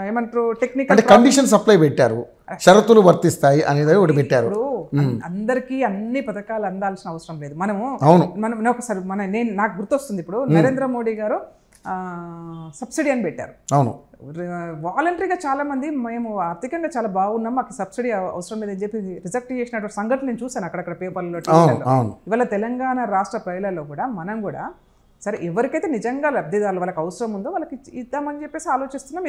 ఏమంటారు టెక్నికల్ అంటే కండిషన్ సప్లై పెట్టారు, షరతులు వర్తిస్తాయి అనేది ఒకటి పెట్టారు. అందరికీ అన్ని పథకాలు అందాల్సిన అవసరం లేదు. అవును, మనం ఒకసారి నాకు గుర్తొస్తుంది ఇప్పుడు నరేంద్ర మోడీ గారు సబ్సిడీ అని పెట్టారు. అవును, వాలంటరీగా చాలా మంది మేము ఆర్థికంగా చాలా బాగున్నాం, మాకు సబ్సిడీ అవసరం లేదని చెప్పి రిజెక్ట్ చేసినటువంటి సంఘటన నేను చూసాను అక్కడక్కడ పేపర్లో. ఇవాళ తెలంగాణ రాష్ట్ర ప్రజలలో కూడా మనం కూడా సరే ఎవరికైతే నిజంగా లబ్ధిదారులు వాళ్ళకి అవసరం ఉందో వాళ్ళకి ఇద్దామని చెప్పేసి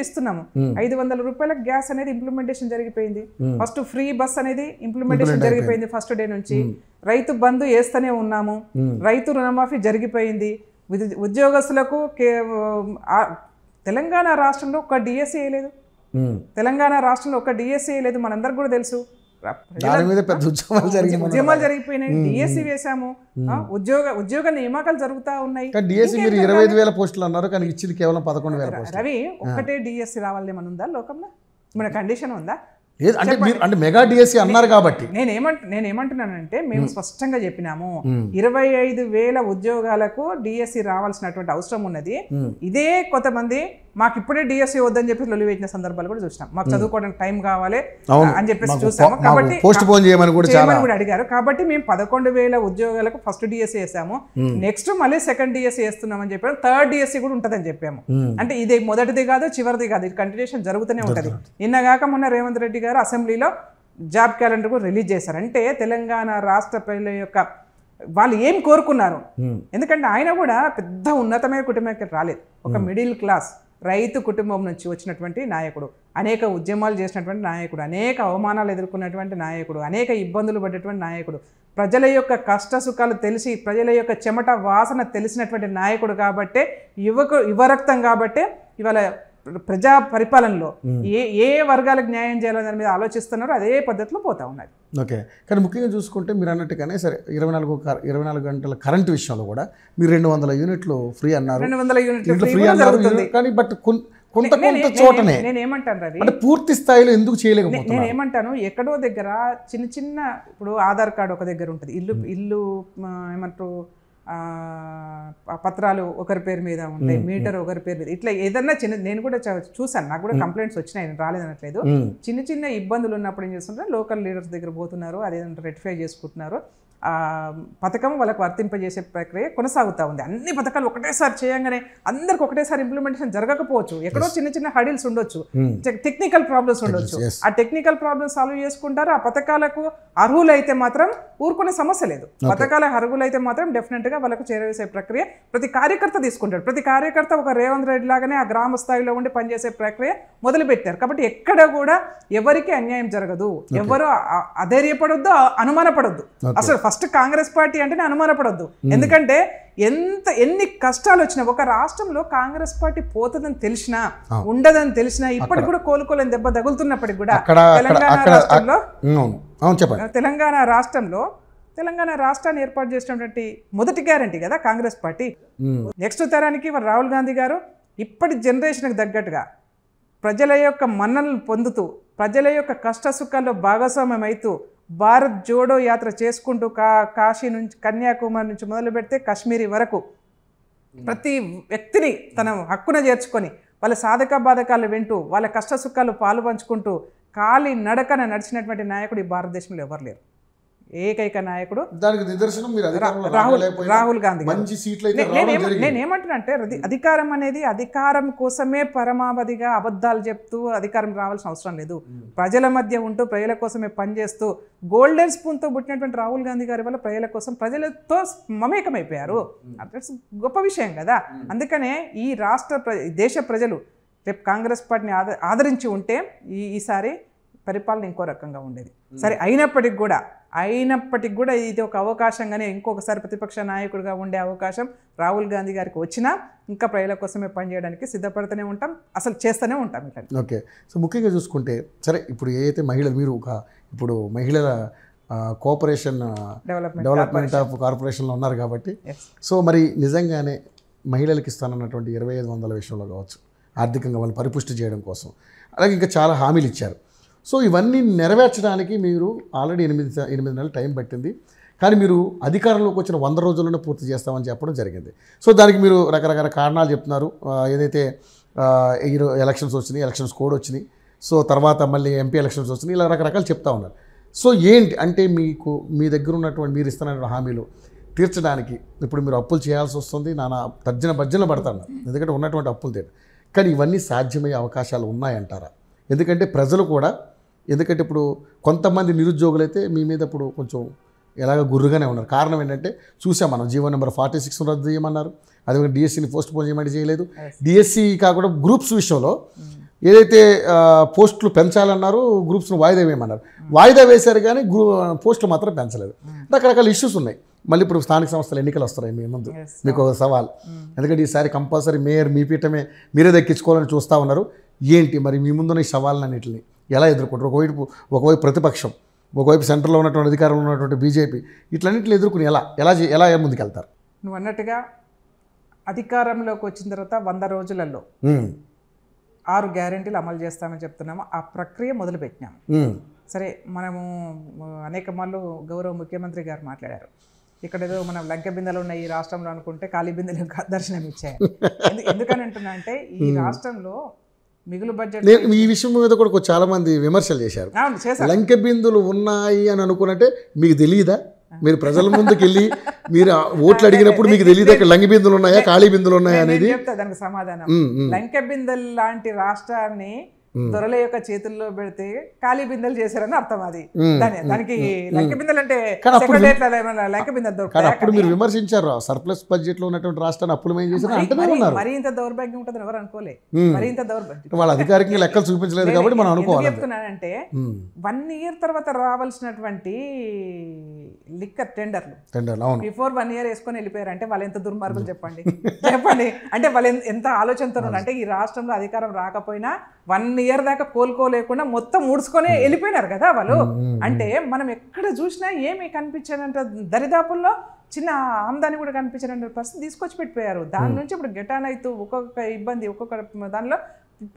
ఇస్తున్నాము. 500 రూపాయలకు గ్యాస్ అనేది ఇంప్లిమెంటేషన్ జరిగిపోయింది. ఫస్ట్ ఫ్రీ బస్ అనేది ఇంప్లిమెంటేషన్ జరిగిపోయింది ఫస్ట్ డే నుంచి. రైతు బంధు వేస్తూనే ఉన్నాము, రైతు రుణమాఫీ జరిగిపోయింది. ఉద్యోగస్తులకు తెలంగాణ రాష్ట్రంలో ఒక డిఎస్సీ వేయలేదు. తెలంగాణ రాష్ట్రంలో ఒక డిఎస్సీ వేయలేదు, మనందరికి కూడా తెలుసు. ఉద్యమాలు జరిగిపోయినాయి, డిఎస్సీ వేసాము, ఉద్యోగ నియామకాలు జరుగుతూ ఉన్నాయి. 25,000 పోస్టులు అన్నారు కానీ ఇచ్చింది కేవలం 11,000. రవి ఒక్కటే డిఎస్సీ రావాలని మన ఉందా లోకంలో? మన కండిషన్ ఉందా? అంటే మెగా డిఎస్సీ అన్నారు కాబట్టి నేనేమంటున్నానంటే మేము స్పష్టంగా చెప్పినాము 25,000 ఉద్యోగాలకు డిఎస్సీ రావాల్సినటువంటి అవసరం ఉన్నది. ఇదే కొంతమంది మాకు ఇప్పుడే డిఎస్సీ వద్దని చెప్పి లొల్లి పెట్టిన సందర్భాలు కూడా చూసినాం. మాకు చదువుకోవడానికి టైం కావాలి అని చెప్పేసి చూసాము. కాబట్టి కూడా అడిగారు. కాబట్టి మేము 11,000 ఉద్యోగాలకు ఫస్ట్ డిఎస్సీ వేసాము, నెక్స్ట్ మళ్ళీ సెకండ్ డిఎస్సీ వేస్తున్నామని చెప్పాము, థర్డ్ డిఎస్సీ కూడా ఉంటుందని చెప్పాము. అంటే ఇది మొదటిది కాదు చివరిది కాదు, ఇది కంటిన్యూషన్ జరుగుతూనే ఉంటుంది. నిన్నగాక మొన్న రేవంత్ రెడ్డి గారు అసెంబ్లీలో జాబ్ క్యాలెండర్ కూడా రిలీజ్ చేశారు. అంటే తెలంగాణ రాష్ట్ర ప్రజల యొక్క వాళ్ళు ఏం కోరుకున్నారు. ఎందుకంటే ఆయన కూడా పెద్ద ఉన్నతమైన కుటుంబానికి రాలేదు, ఒక మిడిల్ క్లాస్ రైతు కుటుంబం నుంచి వచ్చినటువంటి నాయకుడు, అనేక ఉద్యమాలు చేసినటువంటి నాయకుడు, అనేక అవమానాలు ఎదుర్కొన్నటువంటి నాయకుడు, అనేక ఇబ్బందులు పడ్డటువంటి నాయకుడు, ప్రజల యొక్క కష్ట సుఖాలు తెలిసి ప్రజల యొక్క చెమట వాసన తెలిసినటువంటి నాయకుడు. కాబట్టే యువరక్తం కాబట్టే ఇవాళ ప్రజా పరిపాలనలో ఏ వర్గాలకు న్యాయం చేయాలని దాని మీద ఆలోచిస్తున్నారో అదే పద్ధతిలో పోతా ఉన్నది. ఓకే, కానీ ముఖ్యంగా చూసుకుంటే మీరు అన్నట్టుగానే సరే 24 గంటల కరెంటు విషయంలో కూడా మీరు 200 యూనిట్లు ఫ్రీ అన్నారు, 200 యూనిట్లు ఫ్రీ అన్నారు. కానీ బట్ కొంత చోటనే నేనేమంటాను రవి, అంటే పూర్తి స్థాయిలో ఎందుకు చేయలేకపోతున్నారు? నేనేమంటాను ఎక్కడో దగ్గర చిన్న ఇప్పుడు ఆధార్ కార్డు ఒక దగ్గర ఉంటుంది, ఇల్లు ఏమంటారు పత్రాలు ఒకరి పేరు మీద ఉంటాయి, మీటర్ ఒకరి పేరు మీద, ఇట్లా ఏదన్నా నేను కూడా చూసాను, నాకు కూడా కంప్లైంట్స్ వచ్చినాయి, నేను రాలేదనట్లేదు. చిన్న ఇబ్బందులు ఉన్నప్పుడు ఏం చేస్తుంటారు, లోకల్ లీడర్స్ దగ్గర పోతున్నారు, అదేదంటే రెక్టిఫై చేసుకుంటున్నారు. పథకం వాళ్ళకు వర్తింపజేసే ప్రక్రియ కొనసాగుతూ ఉంది. అన్ని పథకాలు ఒకటేసారి చేయంగానే అందరికి ఒకటేసారి ఇంప్లిమెంటేషన్ జరగకపోవచ్చు, ఎక్కడో చిన్న హడిల్స్ ఉండొచ్చు, టెక్నికల్ ప్రాబ్లమ్స్ ఉండొచ్చు. ఆ టెక్నికల్ ప్రాబ్లమ్స్ సాల్వ్ చేసుకుంటారు. ఆ పథకాలకు అర్హులైతే మాత్రం ఊరుకునే సమస్య లేదు. పథకాలకు అర్హులైతే మాత్రం డెఫినెట్గా వాళ్ళకు చేరవేసే ప్రక్రియ ప్రతి కార్యకర్త తీసుకుంటాడు. ప్రతి కార్యకర్త ఒక రేవంత్ రెడ్డి లాగానే ఆ గ్రామ స్థాయిలో ఉండి పనిచేసే ప్రక్రియ మొదలుపెట్టారు. కాబట్టి ఎక్కడ కూడా ఎవరికి అన్యాయం జరగదు, ఎవరు అధైర్యపడొద్దు, అనుమానపడొద్దు. అసలు ఫస్ట్ కాంగ్రెస్ పార్టీ అంటేనే అనుమానపడొద్దు. ఎందుకంటే ఎన్ని కష్టాలు వచ్చినా, ఒక రాష్ట్రంలో కాంగ్రెస్ పార్టీ పోతుందని తెలిసినా, ఉండదని తెలిసినా, ఇప్పటికి కూడా కోలుకోలేని దెబ్బ తగులుతున్నప్పటికి కూడా తెలంగాణ రాష్ట్రంలో తెలంగాణ రాష్ట్రాన్ని ఏర్పాటు చేసినటువంటి మొదటి గ్యారంటీ కదా కాంగ్రెస్ పార్టీ. నెక్స్ట్ తరానికి మరి రాహుల్ గాంధీ గారు ఇప్పటి జనరేషన్కి తగ్గట్టుగా ప్రజల యొక్క మన్ననలు పొందుతూ ప్రజల యొక్క కష్ట సుఖాల్లో భాగస్వామ్యం అవుతూ భారత్ జోడో యాత్ర చేసుకుంటూ కాశీ నుంచి కన్యాకుమారి నుంచి మొదలు పెడితే కాశ్మీరీ వరకు ప్రతి వ్యక్తిని తన హక్కున చేర్చుకొని వాళ్ళ సాధక బాధకాలు వింటూ వాళ్ళ కష్ట సుఖాలు పాలు పంచుకుంటూ కాలి నడకన నడిచినటువంటి నాయకుడు ఈ భారతదేశంలో ఎవరు లేరు. ఏకైక నాయకుడు దానికి నిదర్శనం మీరు రాహుల్ గాంధీ. మంచి సీట్లు అయితే నేనేమంటున్నా అంటే అధికారం అనేది అధికారం కోసమే పరమావధిగా అబద్ధాలు చెప్తూ అధికారం రావాల్సిన అవసరం లేదు. ప్రజల మధ్య ఉంటూ ప్రజల కోసమే పనిచేస్తూ గోల్డెన్ స్పూన్తో పుట్టినటువంటి రాహుల్ గాంధీ గారి వల్ల ప్రజల కోసం ప్రజలతో మమేకమైపోయారు. దట్స్ గొప్ప విషయం కదా. అందుకనే ఈ దేశ ప్రజలు రేపు కాంగ్రెస్ పార్టీని ఆదరించి ఉంటే ఈసారి పరిపాలన ఇంకో రకంగా ఉండేది. సరే అయినప్పటికి కూడా ఇది ఒక అవకాశంగానే ఇంకొకసారి ప్రతిపక్ష నాయకుడిగా ఉండే అవకాశం రాహుల్ గాంధీ గారికి వచ్చినా ఇంకా ప్రజల కోసమే పనిచేయడానికి సిద్ధపడుతూనే ఉంటాం, అసలు చేస్తూనే ఉంటాం ఇట్లా. ఓకే. సో ముఖ్యంగా చూసుకుంటే సరే ఇప్పుడు ఏదైతే మహిళలు మీరు ఇప్పుడు మహిళల కోఆపరేషన్ డెవలప్మెంట్ ఆఫ్ కార్పొరేషన్లో ఉన్నారు కాబట్టి సో మరి నిజంగానే మహిళలకు ఇస్తానన్నటువంటి 2500 విషయంలో కావచ్చు, ఆర్థికంగా వాళ్ళు పరిపుష్టి చేయడం కోసం అలాగే ఇంకా చాలా హామీలు ఇచ్చారు. సో ఇవన్నీ నెరవేర్చడానికి మీరు ఆల్రెడీ 8 నెలలు టైం పట్టింది, కానీ మీరు అధికారంలోకి వచ్చిన 100 రోజుల్లోనే పూర్తి చేస్తామని చెప్పడం జరిగింది. సో దానికి మీరు రకరకాల కారణాలు చెప్తున్నారు. ఏదైతే ఎలక్షన్స్ వచ్చినాయి, ఎలక్షన్స్ కోడ్ వచ్చినాయి, సో తర్వాత మళ్ళీ ఎంపీ ఎలక్షన్స్ వచ్చినాయి, ఇలా రకరకాలు చెప్తా ఉన్నారు. సో ఏంటి అంటే మీకు మీ దగ్గర ఉన్నటువంటి మీరు ఇస్తున్న హామీలు తీర్చడానికి ఇప్పుడు మీరు అప్పులు చేయాల్సి వస్తుంది, నానా భర్జన పడతాను ఎందుకంటే ఉన్నటువంటి అప్పులు తీరు. కానీ ఇవన్నీ సాధ్యమయ్యే అవకాశాలు ఉన్నాయంటారా? ఎందుకంటే ప్రజలు కూడా ఎందుకంటే ఇప్పుడు కొంతమంది నిరుద్యోగులు అయితే మీ మీద ఇప్పుడు కొంచెం ఎలాగ గుర్రుగానే ఉన్నారు. కారణం ఏంటంటే చూసాం మనం జీవో నెంబర్ 46 రద్దు చేయమన్నారు, అదే డిఎస్సిని పోస్ట్ పోన్ చేయమని చేయలేదు. డిఎస్సి కాకుండా గ్రూప్స్ విషయంలో ఏదైతే పోస్టులు పెంచాలన్నారు గ్రూప్స్ను వాయిదా వేయమన్నారు, వాయిదా వేశారు కానీ పోస్టులు మాత్రం పెంచలేదు. రకరకాల ఇష్యూస్ ఉన్నాయి. మళ్ళీ ఇప్పుడు స్థానిక సంస్థల ఎన్నికలు వస్తున్నాయి మీ ముందు, మీకు ఒక సవాల్. ఎందుకంటే ఈసారి కంపల్సరీ మేయర్ మీ పీఠమే మీరే దక్కించుకోవాలని చూస్తూ ఉన్నారు. ఏంటి మరి మీ ముందున్న ఈ సవాళ్ళన్నింటిని ఎలా ఎదుర్కొంటారు? ఒకవైపు ప్రతిపక్షం, ఒకవైపు సెంటర్లో ఉన్నటువంటి అధికారంలో ఉన్నటువంటి బీజేపీ, ఇట్లన్నింటిని ఎదుర్కొని ఎలా ముందుకెళ్తారు? నువ్వు అన్నట్టుగా అధికారంలోకి వచ్చిన తర్వాత 100 రోజులలో 6 గ్యారెంటీలు అమలు చేస్తామని చెప్తున్నాము. ఆ ప్రక్రియ మొదలుపెట్టినాము. సరే మనము అనేక మార్లు గౌరవ ముఖ్యమంత్రి గారు మాట్లాడారు, ఇక్కడ ఏదో మనం లంకె బిందెలు ఉన్న ఈ రాష్ట్రంలో అనుకుంటే ఖాళీ బిందెలు దర్శనం ఇచ్చాయి. ఎందుకని అంటున్నా అంటే ఈ రాష్ట్రంలో మిగులు బడ్జెట్ ఈ విషయం మీద కూడా చాలా మంది విమర్శలు చేశారు. లంకె బిందులు ఉన్నాయి అని అనుకున్నట్టే మీకు తెలియదా? మీరు ప్రజల ముందుకు వెళ్ళి మీరు ఓట్లు అడిగినప్పుడు మీకు తెలియదు అక్కడ లంకె బిందులు ఉన్నాయా ఖాళీ బిందులు ఉన్నాయా అనేది? చెప్తా దానికి సమాధానం. లంకె బిందెలు లాంటి రాష్ట్రాన్ని దొరల యొక్క చేతుల్లో పెడితే ఖాళీ బిందెలు చేశారని అర్థం. అది దానికి లంకె బిందెలు అంటే లంకె బిందెలు దొరుకుతాయి. అప్పుడు మీరు విమర్శించారు సర్ప్లస్ బడ్జెట్ లో ఉన్నటువంటి రాష్ట్రాన్ని అప్పులమేం చేశారు అంటూనే ఉన్నారు. మరి ఇంత దౌర్భాగ్యం ఉంటుందని ఎవరు అనుకోలే. మరి ఇంత దౌర్భాగ్యం వాళ్ళ అధికారికంగా లెక్కలు చూపించలేదు కాబట్టి మనం అనుకోవాలి. చెప్తున్నానంటే 1 year తర్వాత రావాల్సినటువంటి లిక్కర్ టెండర్లు బిఫోర్ 1 year వేసుకొని వెళ్ళిపోయారు అంటే వాళ్ళు ఎంత దుర్మార్గులు చెప్పండి. అంటే వాళ్ళు ఎంత ఆలోచనతో అంటే ఈ రాష్ట్రంలో అధికారం రాకపోయినా 1 year దాకా కోలుకోలేకుండా మొత్తం ఊడ్చుకొని వెళ్ళిపోయినారు కదా వాళ్ళు. అంటే మనం ఎక్కడ చూసినా ఏమి కనిపించారంట దరిదాపుల్లో చిన్న ఆమ్దాని కూడా కనిపించారంటే పరిస్థితి తీసుకొచ్చి పెట్టిపోయారు. దాని నుంచి ఇప్పుడు గెటాన్ అవుతూ ఒక్కొక్క ఇబ్బంది ఒక్కొక్క దానిలో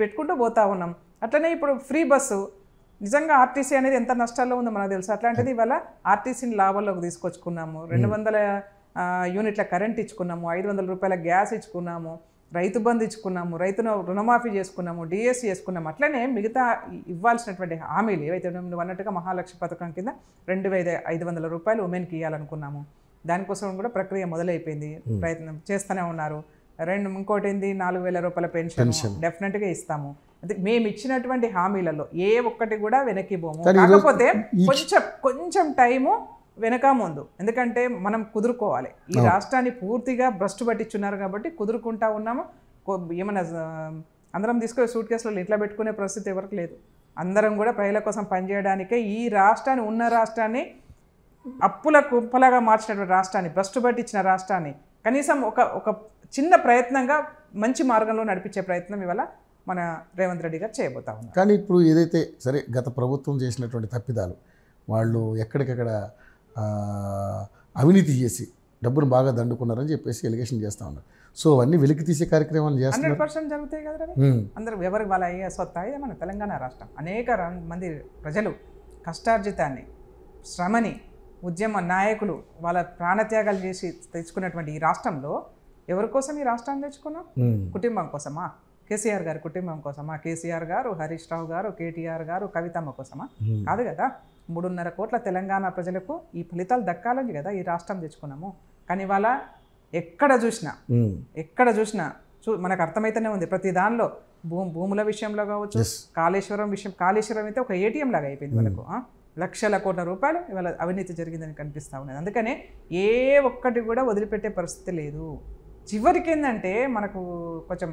పెట్టుకుంటూ పోతా ఉన్నాం. అట్లనే ఇప్పుడు ఫ్రీ బస్సు నిజంగా ఆర్టీసీ అనేది ఎంత నష్టాల్లో ఉందో మనకు తెలుసు. అట్లాంటిది ఇవాళ ఆర్టీసీని లాభాల్లోకి తీసుకొచ్చుకున్నాము. 200 యూనిట్ల కరెంట్ ఇచ్చుకున్నాము, 500 రూపాయల గ్యాస్ ఇచ్చుకున్నాము, రైతు బంధు ఇచ్చుకున్నాము, రైతును రుణమాఫీ చేసుకున్నాము, డిఎస్సి చేసుకున్నాము. అట్లనే మిగతా ఇవ్వాల్సినటువంటి హామీలు ఏవైతే నువ్వు అన్నట్టుగా మహాలక్ష్మి పథకం కింద 2500 రూపాయలు ఉమెన్కి ఇవ్వాలనుకున్నాము. దానికోసం కూడా ప్రక్రియ మొదలైపోయింది, ప్రయత్నం చేస్తూనే ఉన్నారు. ఇంకోటి ఏంది 4000 రూపాయల పెన్షన్ డెఫినెట్గా ఇస్తాము. అదే మేము ఇచ్చినటువంటి హామీలలో ఏ ఒక్కటి కూడా వెనక్కి పోము. కాకపోతే కొంచెం టైము వెనక ముందు, ఎందుకంటే మనం కుదురుకోవాలి. ఈ రాష్ట్రాన్ని పూర్తిగా భ్రష్టు పట్టించున్నారు కాబట్టి కుదురుకుంటా ఉన్నాము. ఏమన్నా అందరం తీసుకొని సూట్ కేసులలో ఇట్లా పెట్టుకునే పరిస్థితి ఎవరికి లేదు. అందరం కూడా ప్రజల కోసం పనిచేయడానికే ఈ రాష్ట్రాన్ని ఉన్న రాష్ట్రాన్ని అప్పుల కుప్పలాగా మార్చినటువంటి రాష్ట్రాన్ని, భ్రష్టు పట్టించిన రాష్ట్రాన్ని కనీసం ఒక చిన్న ప్రయత్నంగా మంచి మార్గంలో నడిపించే ప్రయత్నం ఇవాళ మన రేవంత్ రెడ్డి గారు చేయబోతా ఉన్నారు. కానీ ఇప్పుడు ఏదైతే సరే గత ప్రభుత్వం చేసినటువంటి తప్పిదాలు వాళ్ళు ఎక్కడికక్కడ అవినీతి చేసి డబ్బును బాగా దండుకున్నారని చెప్పేసి ఎలిగేషన్ చేస్తూ ఉన్నారు. సో అవన్నీ వెలికి తీసే కార్యక్రమాలు చేస్తున్నారు. 100% జరుగుతాయి కదా. అందరూ ఎవరికి వాళ్ళ అయ్యే సొత్తాయి. మన తెలంగాణ రాష్ట్రం అనేక మంది ప్రజలు కష్టార్జితాన్ని, శ్రమని, ఉద్యమ నాయకులు వాళ్ళ ప్రాణత్యాగాలు చేసి తెచ్చుకున్నటువంటి ఈ రాష్ట్రంలో ఎవరి కోసం ఈ రాష్ట్రాన్ని తెచ్చుకున్నాం? కుటుంబం కోసమా? కేసీఆర్ గారి కుటుంబం కోసమా? కేసీఆర్ గారు, హరీష్ రావు గారు, కేటీఆర్ గారు, కవితమ్మ కోసమా? కాదు కదా. 3.5 కోట్ల తెలంగాణ ప్రజలకు ఈ ఫలితాలు దక్కాలని కదా ఈ రాష్ట్రం తెచ్చుకున్నాము. కానీ ఇవాళ ఎక్కడ చూసినా మనకు అర్థమైతేనే ఉంది. ప్రతి దానిలో భూముల విషయంలో కావచ్చు, కాళేశ్వరం అయితే ఒక ఏటీఎం లాగా అయిపోయింది వాళ్ళకు. లక్షల కోట్ల రూపాయలు ఇవాళ అవినీతి జరిగిందని కనిపిస్తూ ఉన్నది. అందుకనే ఏ ఒక్కటి కూడా వదిలిపెట్టే పరిస్థితి లేదు. చివరికి ఏంటంటే మనకు కొంచెం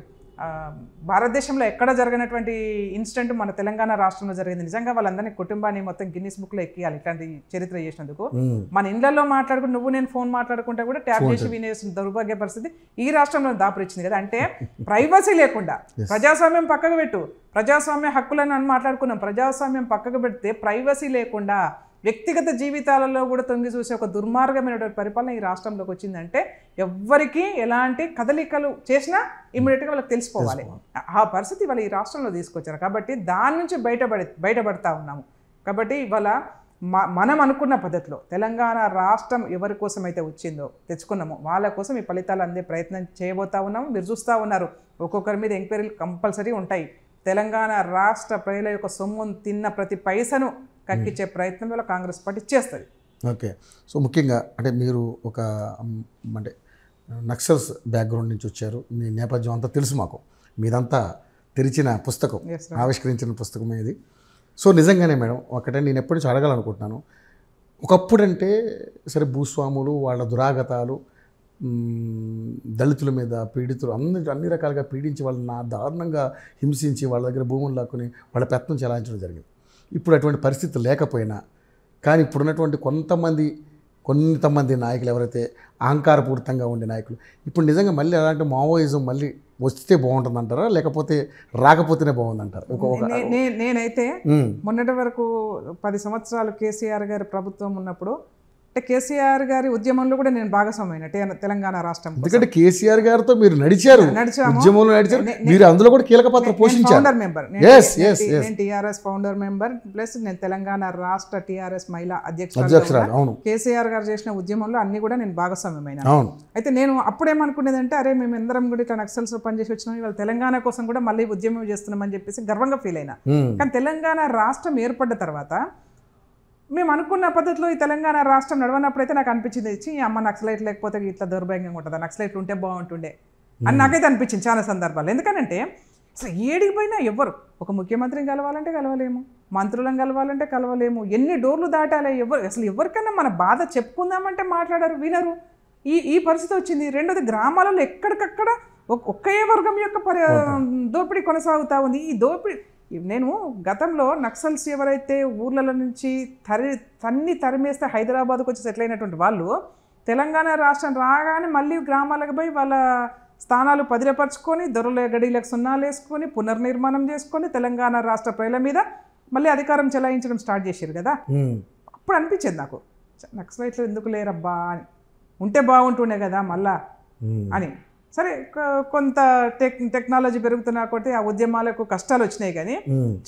భారతదేశంలో ఎక్కడ జరిగినటువంటి ఇన్సిడెంట్ మన తెలంగాణ రాష్ట్రంలో జరిగింది. నిజంగా వాళ్ళందరినీ కుటుంబాన్ని మొత్తం గిన్నిస్ బుక్లో ఎక్కియాలి ఇట్లాంటి చరిత్ర చేసినందుకు. మన ఇళ్లలో మాట్లాడుకుంటూ నువ్వు నేను ఫోన్ మాట్లాడుకుంటా కూడా ట్యాప్ చేసి వినేసిన దౌర్భాగ్య పరిస్థితి ఈ రాష్ట్రంలో దాపురించింది కదా. అంటే ప్రైవసీ లేకుండా, ప్రజాస్వామ్యం పక్కకు పెట్టు, ప్రజాస్వామ్య హక్కులను అని మాట్లాడుకున్నాం, ప్రజాస్వామ్యం పక్కకు పెడితే ప్రైవసీ లేకుండా వ్యక్తిగత జీవితాలలో కూడా తొంగి చూసే ఒక దుర్మార్గమైనటువంటి పరిపాలన ఈ రాష్ట్రంలోకి వచ్చిందంటే ఎవ్వరికి ఎలాంటి కదలికలు చేసినా ఇమ్మీడియట్గా వాళ్ళకి తెలిసిపోవాలి. ఆ పరిస్థితి వాళ్ళు ఈ రాష్ట్రంలో తీసుకొచ్చారు. కాబట్టి దాని నుంచి బయటపడతా ఉన్నాము. కాబట్టి ఇవాళ మనం అనుకున్న పద్ధతిలో తెలంగాణ రాష్ట్రం ఎవరి కోసం అయితే వచ్చిందో తెచ్చుకున్నామో వాళ్ళ కోసం ఈ ఫలితాలు అందే ప్రయత్నం చేయబోతా ఉన్నాము. మీరు చూస్తూ ఉన్నారు, ఒక్కొక్కరి మీద ఎంక్వైరీలు కంపల్సరీ ఉంటాయి. తెలంగాణ రాష్ట్ర ప్రజల యొక్క సొమ్మును తిన్న ప్రతి పైసను కక్కించే ప్రయత్నం వల్ల కాంగ్రెస్ పార్టీ చేస్తుంది. ఓకే. సో ముఖ్యంగా అంటే మీరు ఒక అంటే నక్సల్స్ బ్యాక్గ్రౌండ్ నుంచి వచ్చారు, మీ నేపథ్యం అంతా తెలుసు మాకు. మీదంతా తెరిచిన పుస్తకం, ఆవిష్కరించిన పుస్తకం ఇది. సో నిజంగానే మేడం ఒకటే నేను ఎప్పటి నుంచి అడగాలనుకుంటున్నాను. ఒకప్పుడంటే సరే భూస్వాములు వాళ్ళ దురాగతాలు, దళితుల మీద పీడితులు అన్ని రకాలుగా పీడించి వాళ్ళని దారుణంగా హింసించి వాళ్ళ దగ్గర భూములు లాక్కుని వాళ్ళ పెత్తనం చెలాయించడం జరిగింది. ఇప్పుడు అటువంటి పరిస్థితి లేకపోయినా కానీ ఇప్పుడున్నటువంటి కొంతమంది నాయకులు ఎవరైతే అహంకారపూరితంగా ఉండే నాయకులు ఇప్పుడు నిజంగా మళ్ళీ అలాంటి మావోయిజం మళ్ళీ వస్తే బాగుంటుందంటారా, లేకపోతే రాకపోతేనే బాగుందంటారా? నేనైతే మొన్నటి వరకు 10 సంవత్సరాలు కేసీఆర్ గారి ప్రభుత్వం ఉన్నప్పుడు అంటే కేసీఆర్ గారి ఉద్యమంలో కూడా నేను భాగస్వామైన తెలంగాణ రాష్ట్రం. ఎందుకంటే కేసీఆర్ గారితో మీరు నడిచారు, ఉద్యమంలో నడిచారు, మీరు అందులో కూడా కీలక పాత్ర పోషించారు. ఫౌండర్ మెంబర్ నేను టీఆర్ఎస్ ఫౌండర్ మెంబర్ ప్లస్ నేను తెలంగాణ రాష్ట్ర టీఆర్ఎస్ మహిళా అధ్యక్షురాలు. కేసీఆర్ గారు చేసిన ఉద్యమంలో అన్ని కూడా నేను భాగస్వామ్యమైన. అయితే నేను అప్పుడేమనుకునేదంటే అరే మేము అందరం కూడా ఇట్లా నక్సల్స్ పనిచేసి వచ్చినాం, ఇవాళ తెలంగాణ కోసం కూడా మళ్ళీ ఉద్యమం చేస్తున్నామని చెప్పేసి గర్వంగా ఫీల్ అయినా. కానీ తెలంగాణ రాష్ట్రం ఏర్పడ్డ తర్వాత మేము అనుకున్న పద్ధతిలో ఈ తెలంగాణ రాష్ట్రం నడవనప్పుడైతే నాకు అనిపించింది ఈ అమ్మ నక్సలైట్ లేకపోతే ఇట్లా దౌర్భాగ్యంగా ఉంటుందా, నక్సలైట్లు ఉంటే బాగుంటుండే అని నాకైతే అనిపించింది చాలా సందర్భాలు. ఎందుకంటే అసలు ఏడికి పోయినా ఎవరు ఒక ముఖ్యమంత్రిని కలవాలంటే కలవలేము, మంత్రులను కలవాలంటే కలవలేము, ఎన్ని డోర్లు దాటాలి, అసలు ఎవరికైనా మన బాధ చెప్పుకుందామంటే మాట్లాడారు, వినరు. ఈ పరిస్థితి వచ్చింది. రెండోది గ్రామాలలో ఎక్కడికక్కడ ఒకే వర్గం యొక్క దోపిడీ కొనసాగుతూ ఉంది. ఈ దోపిడీ నేను గతంలో నక్సల్స్ ఎవరైతే ఊర్లలో నుంచి తరిమేస్తే హైదరాబాద్కు వచ్చి సెటిల్ అయినటువంటి వాళ్ళు తెలంగాణ రాష్ట్రం రాగానే మళ్ళీ గ్రామాలకు పోయి వాళ్ళ స్థానాలు పదిలపరుచుకొని దొరల గడిలకు సున్నాలు వేసుకొని పునర్నిర్మాణం చేసుకొని తెలంగాణ రాష్ట్ర ప్రజల మీద మళ్ళీ అధికారం చెలాయించడం స్టార్ట్ చేశారు కదా. అప్పుడు అనిపించేది నాకు నక్సలైట్లు ఎందుకు లేరబ్బా అని, ఉంటే బాగుంటుండే కదా మళ్ళా అని. సరే కొంత టెక్నాలజీ పెరుగుతున్నా కొట్టి ఆ ఉద్యమాలకు కష్టాలు వచ్చినాయి. కానీ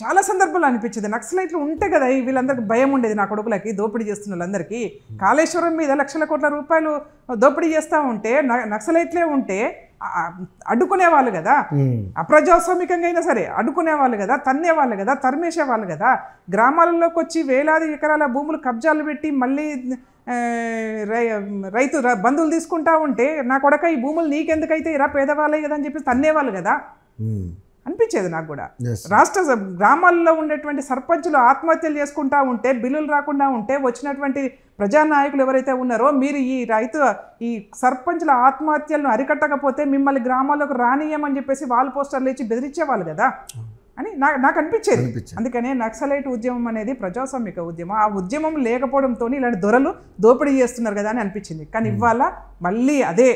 చాలా సందర్భాలు అనిపించింది నక్సలైట్లు ఉంటే కదా వీళ్ళందరికీ భయం ఉండేది, నా కొడుకులకి దోపిడీ చేస్తున్న వాళ్ళందరికీ. కాళేశ్వరం మీద లక్షల కోట్ల రూపాయలు దోపిడీ చేస్తూ ఉంటే నక్సలైట్లే ఉంటే అడ్డుకునేవాళ్ళు కదా, అప్రజాస్వామికంగా అయినా సరే అడ్డుకునేవాళ్ళు కదా, తన్నేవాళ్ళు కదా, తరిమేసేవాళ్ళు కదా. గ్రామాలలోకి వచ్చి వేలాది ఎకరాల భూములు కబ్జాలు పెట్టి మళ్ళీ రైతు బంధువులు తీసుకుంటా ఉంటే నా కొడక ఈ భూములు నీకెందుకైతే ఇరా పేదవాళ్ళే కదా అని చెప్పి తన్నేవాళ్ళు కదా అనిపించేది నాకు కూడా. రాష్ట్ర గ్రామాల్లో ఉండేటువంటి సర్పంచులు ఆత్మహత్యలు చేసుకుంటా ఉంటే, బిల్లులు రాకుండా ఉంటే వచ్చినటువంటి ప్రజానాయకులు ఎవరైతే ఉన్నారో మీరు ఈ సర్పంచుల ఆత్మహత్యలను అరికట్టకపోతే మిమ్మల్ని గ్రామాల్లోకి రానియమని చెప్పేసి వాల్ పోస్టర్లు ఇచ్చి బెదిరించేవాళ్ళు కదా అని నాకు అనిపించేది. అందుకనే నక్సలైట్ ఉద్యమం అనేది ప్రజాస్వామిక ఉద్యమం. ఆ ఉద్యమం లేకపోవడంతో ఇలాంటి దొరలు దోపిడీ చేస్తున్నారు కదా అని అనిపించింది. కానీ ఇవాళ మళ్ళీ అదే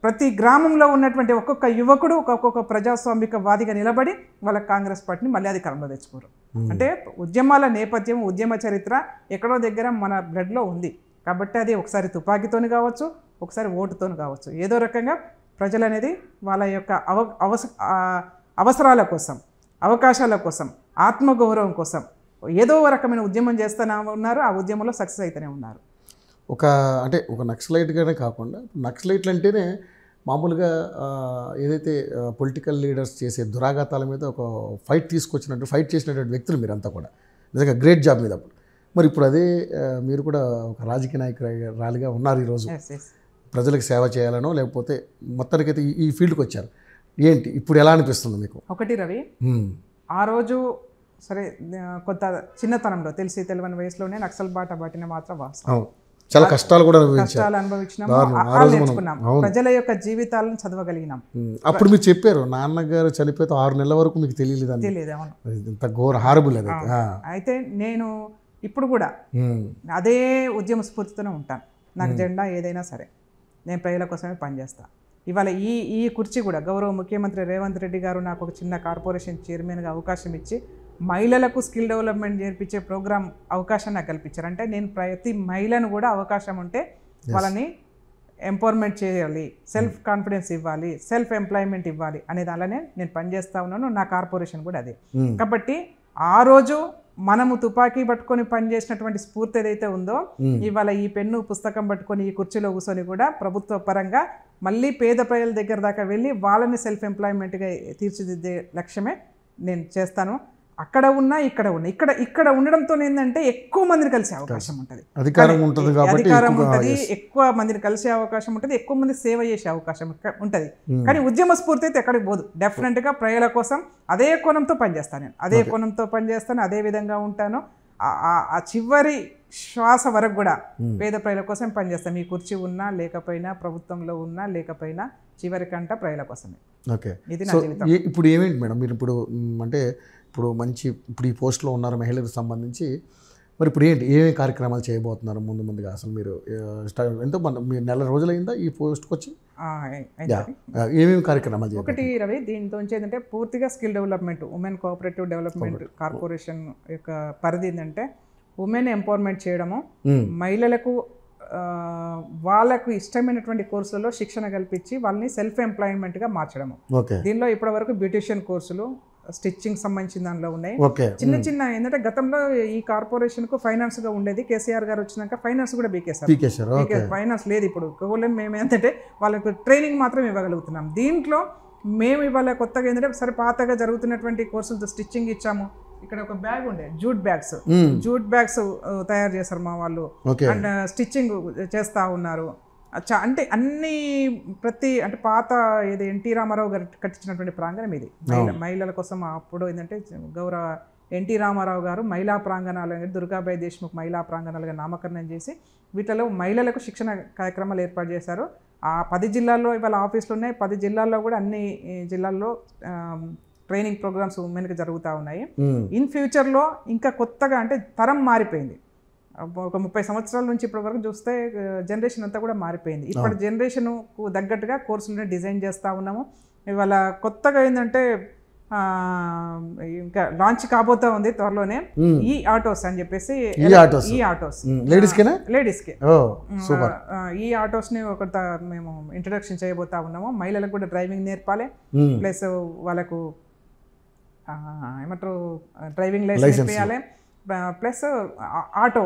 ప్రతి గ్రామంలో ఉన్నటువంటి ఒక్కొక్క యువకుడు ఒక్కొక్క ప్రజాస్వామిక వాదిగా నిలబడి వాళ్ళ కాంగ్రెస్ పార్టీని మళ్ళీ అధికారంలో తెచ్చుకోరు. అంటే ఉద్యమాల నేపథ్యం, ఉద్యమ చరిత్ర ఎక్కడో దగ్గర మన బ్లడ్లో ఉంది. కాబట్టి అది ఒకసారి తుపాకీతోని కావచ్చు, ఒకసారి ఓటుతోని కావచ్చు, ఏదో రకంగా ప్రజలు అనేది వాళ్ళ యొక్క అవసరాల కోసం, అవకాశాల కోసం, ఆత్మగౌరవం కోసం ఏదో రకమైన ఉద్యమం చేస్తూనే ఉన్నారు. ఆ ఉద్యమంలో సక్సెస్ అయితేనే ఉన్నారు. ఒక నక్సలైట్గానే కాకుండా నక్సలైట్లు అంటేనే మామూలుగా ఏదైతే పొలిటికల్ లీడర్స్ చేసే దురాఘాతాల మీద ఒక ఫైట్ చేసినటువంటి వ్యక్తులు మీరంతా కూడా నిజంగా గ్రేట్ జాబ్ మీద. మరి ఇప్పుడు అదే మీరు కూడా ఒక రాజకీయ నాయకురాలిగా ఉన్నారు ఈరోజు. ప్రజలకు సేవ చేయాలనో లేకపోతే మొత్తానికైతే ఈ ఫీల్డ్కి వచ్చారు. ఏంటి ఇప్పుడు ఎలా అనిపిస్తుంది మీకు? ఒకటి రవి, ఆ రోజు సరే కొంత చిన్నతనంలో తెలియని వయసులోనే నక్సల్ బాట పట్టిన మాత్రం వాస్తవం. చాలా కష్టాలు కూడా అనుభవించినాము, నేర్చుకున్నాం, ప్రజల యొక్క జీవితాలను చదవగలిగినాం. అప్పుడు మీరు చెప్పారు నాన్నగారు చనిపోతే 6 నెలల వరకు మీకు తెలియదు. ఇంత ఘోర హారబుల్ అది. అయితే నేను ఇప్పుడు కూడా అదే ఉద్యమ స్ఫూర్తితోనే ఉంటాను. నాకు జెండా ఏదైనా సరే నేను ప్రజల కోసమే పనిచేస్తాను. ఇవాళ ఈ కుర్చీ కూడా గౌరవ ముఖ్యమంత్రి రేవంత్ రెడ్డి గారు నాకు ఒక చిన్న కార్పొరేషన్ చైర్మన్గా అవకాశం ఇచ్చి మహిళలకు స్కిల్ డెవలప్మెంట్ నేర్పించే ప్రోగ్రామ్ అవకాశం నాకు కల్పించారు. అంటే నేను ప్రతి మహిళను కూడా అవకాశం ఉంటే వాళ్ళని ఎంపవర్మెంట్ చేయాలి, సెల్ఫ్ కాన్ఫిడెన్స్ ఇవ్వాలి, సెల్ఫ్ ఎంప్లాయ్మెంట్ ఇవ్వాలి అనే దానిలోనే నేను పనిచేస్తూ ఉన్నాను. నా కార్పొరేషన్ కూడా అదే. కాబట్టి ఆ రోజు మనము తుపాకీ పట్టుకొని పనిచేసినటువంటి స్ఫూర్తి ఏదైతే ఉందో ఇవాళ ఈ పెన్ను పుస్తకం పట్టుకొని ఈ కుర్చీలో కూర్చొని కూడా ప్రభుత్వ పరంగా మళ్ళీ పేద ప్రజల దగ్గర దాకా వెళ్ళి వాళ్ళని సెల్ఫ్ ఎంప్లాయ్మెంట్గా తీర్చిదిద్దే లక్ష్యమే నేను చేస్తాను. అక్కడ ఉన్నా ఇక్కడ ఉన్నా ఇక్కడ ఉండడంతో ఏంటంటే ఎక్కువ మందిని కలిసే అవకాశం ఉంటుంది, అధికారం ఉంటుంది, ఎక్కువ మందిని కలిసే అవకాశం ఉంటుంది, ఎక్కువ మంది సేవ చేసే అవకాశం ఉంటుంది. కానీ ఉద్యమ స్ఫూర్తి అయితే ఎక్కడికి పోదు. డెఫినెట్గా ప్రజల కోసం అదే కోణంతో పనిచేస్తాను. నేను అదే కోణంతో పనిచేస్తాను, అదే విధంగా ఉంటాను. ఆ చివరి శ్వాస వరకు కూడా పేద ప్రజల కోసం పనిచేస్తాను. మీ కుర్చీ ఉన్నా లేకపోయినా, ప్రభుత్వంలో ఉన్నా లేకపోయినా, చివరికంట ప్రజల కోసమే. ఓకే, ఇది నా జీవితం. ఇప్పుడు ఏమేంటి మేడం మీరు ఇప్పుడు అంటే ఇప్పుడు ఈ పోస్ట్లో ఉన్నారు మహిళలకు సంబంధించి, మరి ఇప్పుడు ఏమేమి కార్యక్రమాలు చేయబోతున్నారు ముందుగా? అసలు మీరు మీరు నెల రోజులైందా ఈ పోస్ట్కి వచ్చి? ఏమేమి కార్యక్రమాలు? ఒకటి రవి, దీంతో ఏంటంటే పూర్తిగా skill development, women cooperative development corporation యొక్క పరిధి ఏంటంటే ఉమెన్ ఎంపవర్మెంట్ చేయడము, మహిళలకు వాళ్ళకు ఇష్టమైనటువంటి కోర్సులలో శిక్షణ కల్పించి వాళ్ళని సెల్ఫ్ ఎంప్లాయ్మెంట్గా మార్చడము. దీనిలో ఇప్పటివరకు బ్యూటిషియన్ కోర్సులు, స్టిచ్చింగ్ సంబంధించిన దానిలో ఉన్నాయి. చిన్న ఏంటంటే గతంలో ఈ కార్పొరేషన్కు ఫైనాన్స్గా ఉండేది. కేసీఆర్ గారు వచ్చినాక ఫైనాన్స్ కూడా బీకేసారు. ఫైనాన్స్ లేదు ఇప్పుడు. కేవలం మేము ఏంటంటే వాళ్ళకు ట్రైనింగ్ మాత్రం ఇవ్వగలుగుతున్నాం. దీంట్లో మేము ఇవాళ కొత్తగా ఏంటంటే సరే పాతగా జరుగుతున్నటువంటి కోర్సులతో స్టిచ్చింగ్ ఇచ్చాము. ఇక్కడ ఒక బ్యాగ్ ఉండే జూట్ బ్యాగ్స్ తయారు చేశారు మా వాళ్ళు. అండ్ స్టిచ్చింగ్ చేస్తూ ఉన్నారు. అంటే అన్ని అంటే పాత ఏది ఎన్టీ రామారావు గారు కట్టించినటువంటి ప్రాంగణం ఇది. మహిళల కోసం అప్పుడు ఏంటంటే గౌరవ ఎన్టీ రామారావు గారు మహిళా ప్రాంగణాలు, దుర్గాబాయి దేశ్ముఖ్ మహిళా ప్రాంగణాలుగా నామకరణం చేసి వీటిలో మహిళలకు శిక్షణ కార్యక్రమాలు ఏర్పాటు చేశారు. ఆ 10 జిల్లాల్లో ఇవాళ ఆఫీసులు ఉన్నాయి. 10 జిల్లాల్లో కూడా అన్ని జిల్లాల్లో ట్రైనింగ్ ప్రోగ్రామ్స్ ఉమెన్కి జరుగుతూ ఉన్నాయి. ఇన్ ఫ్యూచర్లో ఇంకా కొత్తగా అంటే తరం మారిపోయింది. ఒక 30 సంవత్సరాల నుంచి ఇప్పటి వరకు చూస్తే జనరేషన్ అంతా కూడా మారిపోయింది. ఇప్పటి జనరేషన్కు తగ్గట్టుగా కోర్సులను డిజైన్ చేస్తూ ఉన్నాము. ఇవాళ కొత్తగా ఏంటంటే ఇంకా లాంచ్ కాబోతా ఉంది త్వరలోనే ఈ ఆటోస్ అని చెప్పేసి. ఈ ఆటోస్ లేడీస్కి ఈ ఆటోస్ని ఒక మేము ఇంట్రడక్షన్ చేయబోతా ఉన్నాము. మహిళలకు కూడా డ్రైవింగ్ నేర్పాలి, ప్లస్ వాళ్ళకు ఏమంటారు డ్రైవింగ్ లైసెన్స్ ఇప్పించాలి, ప్లస్ ఆటో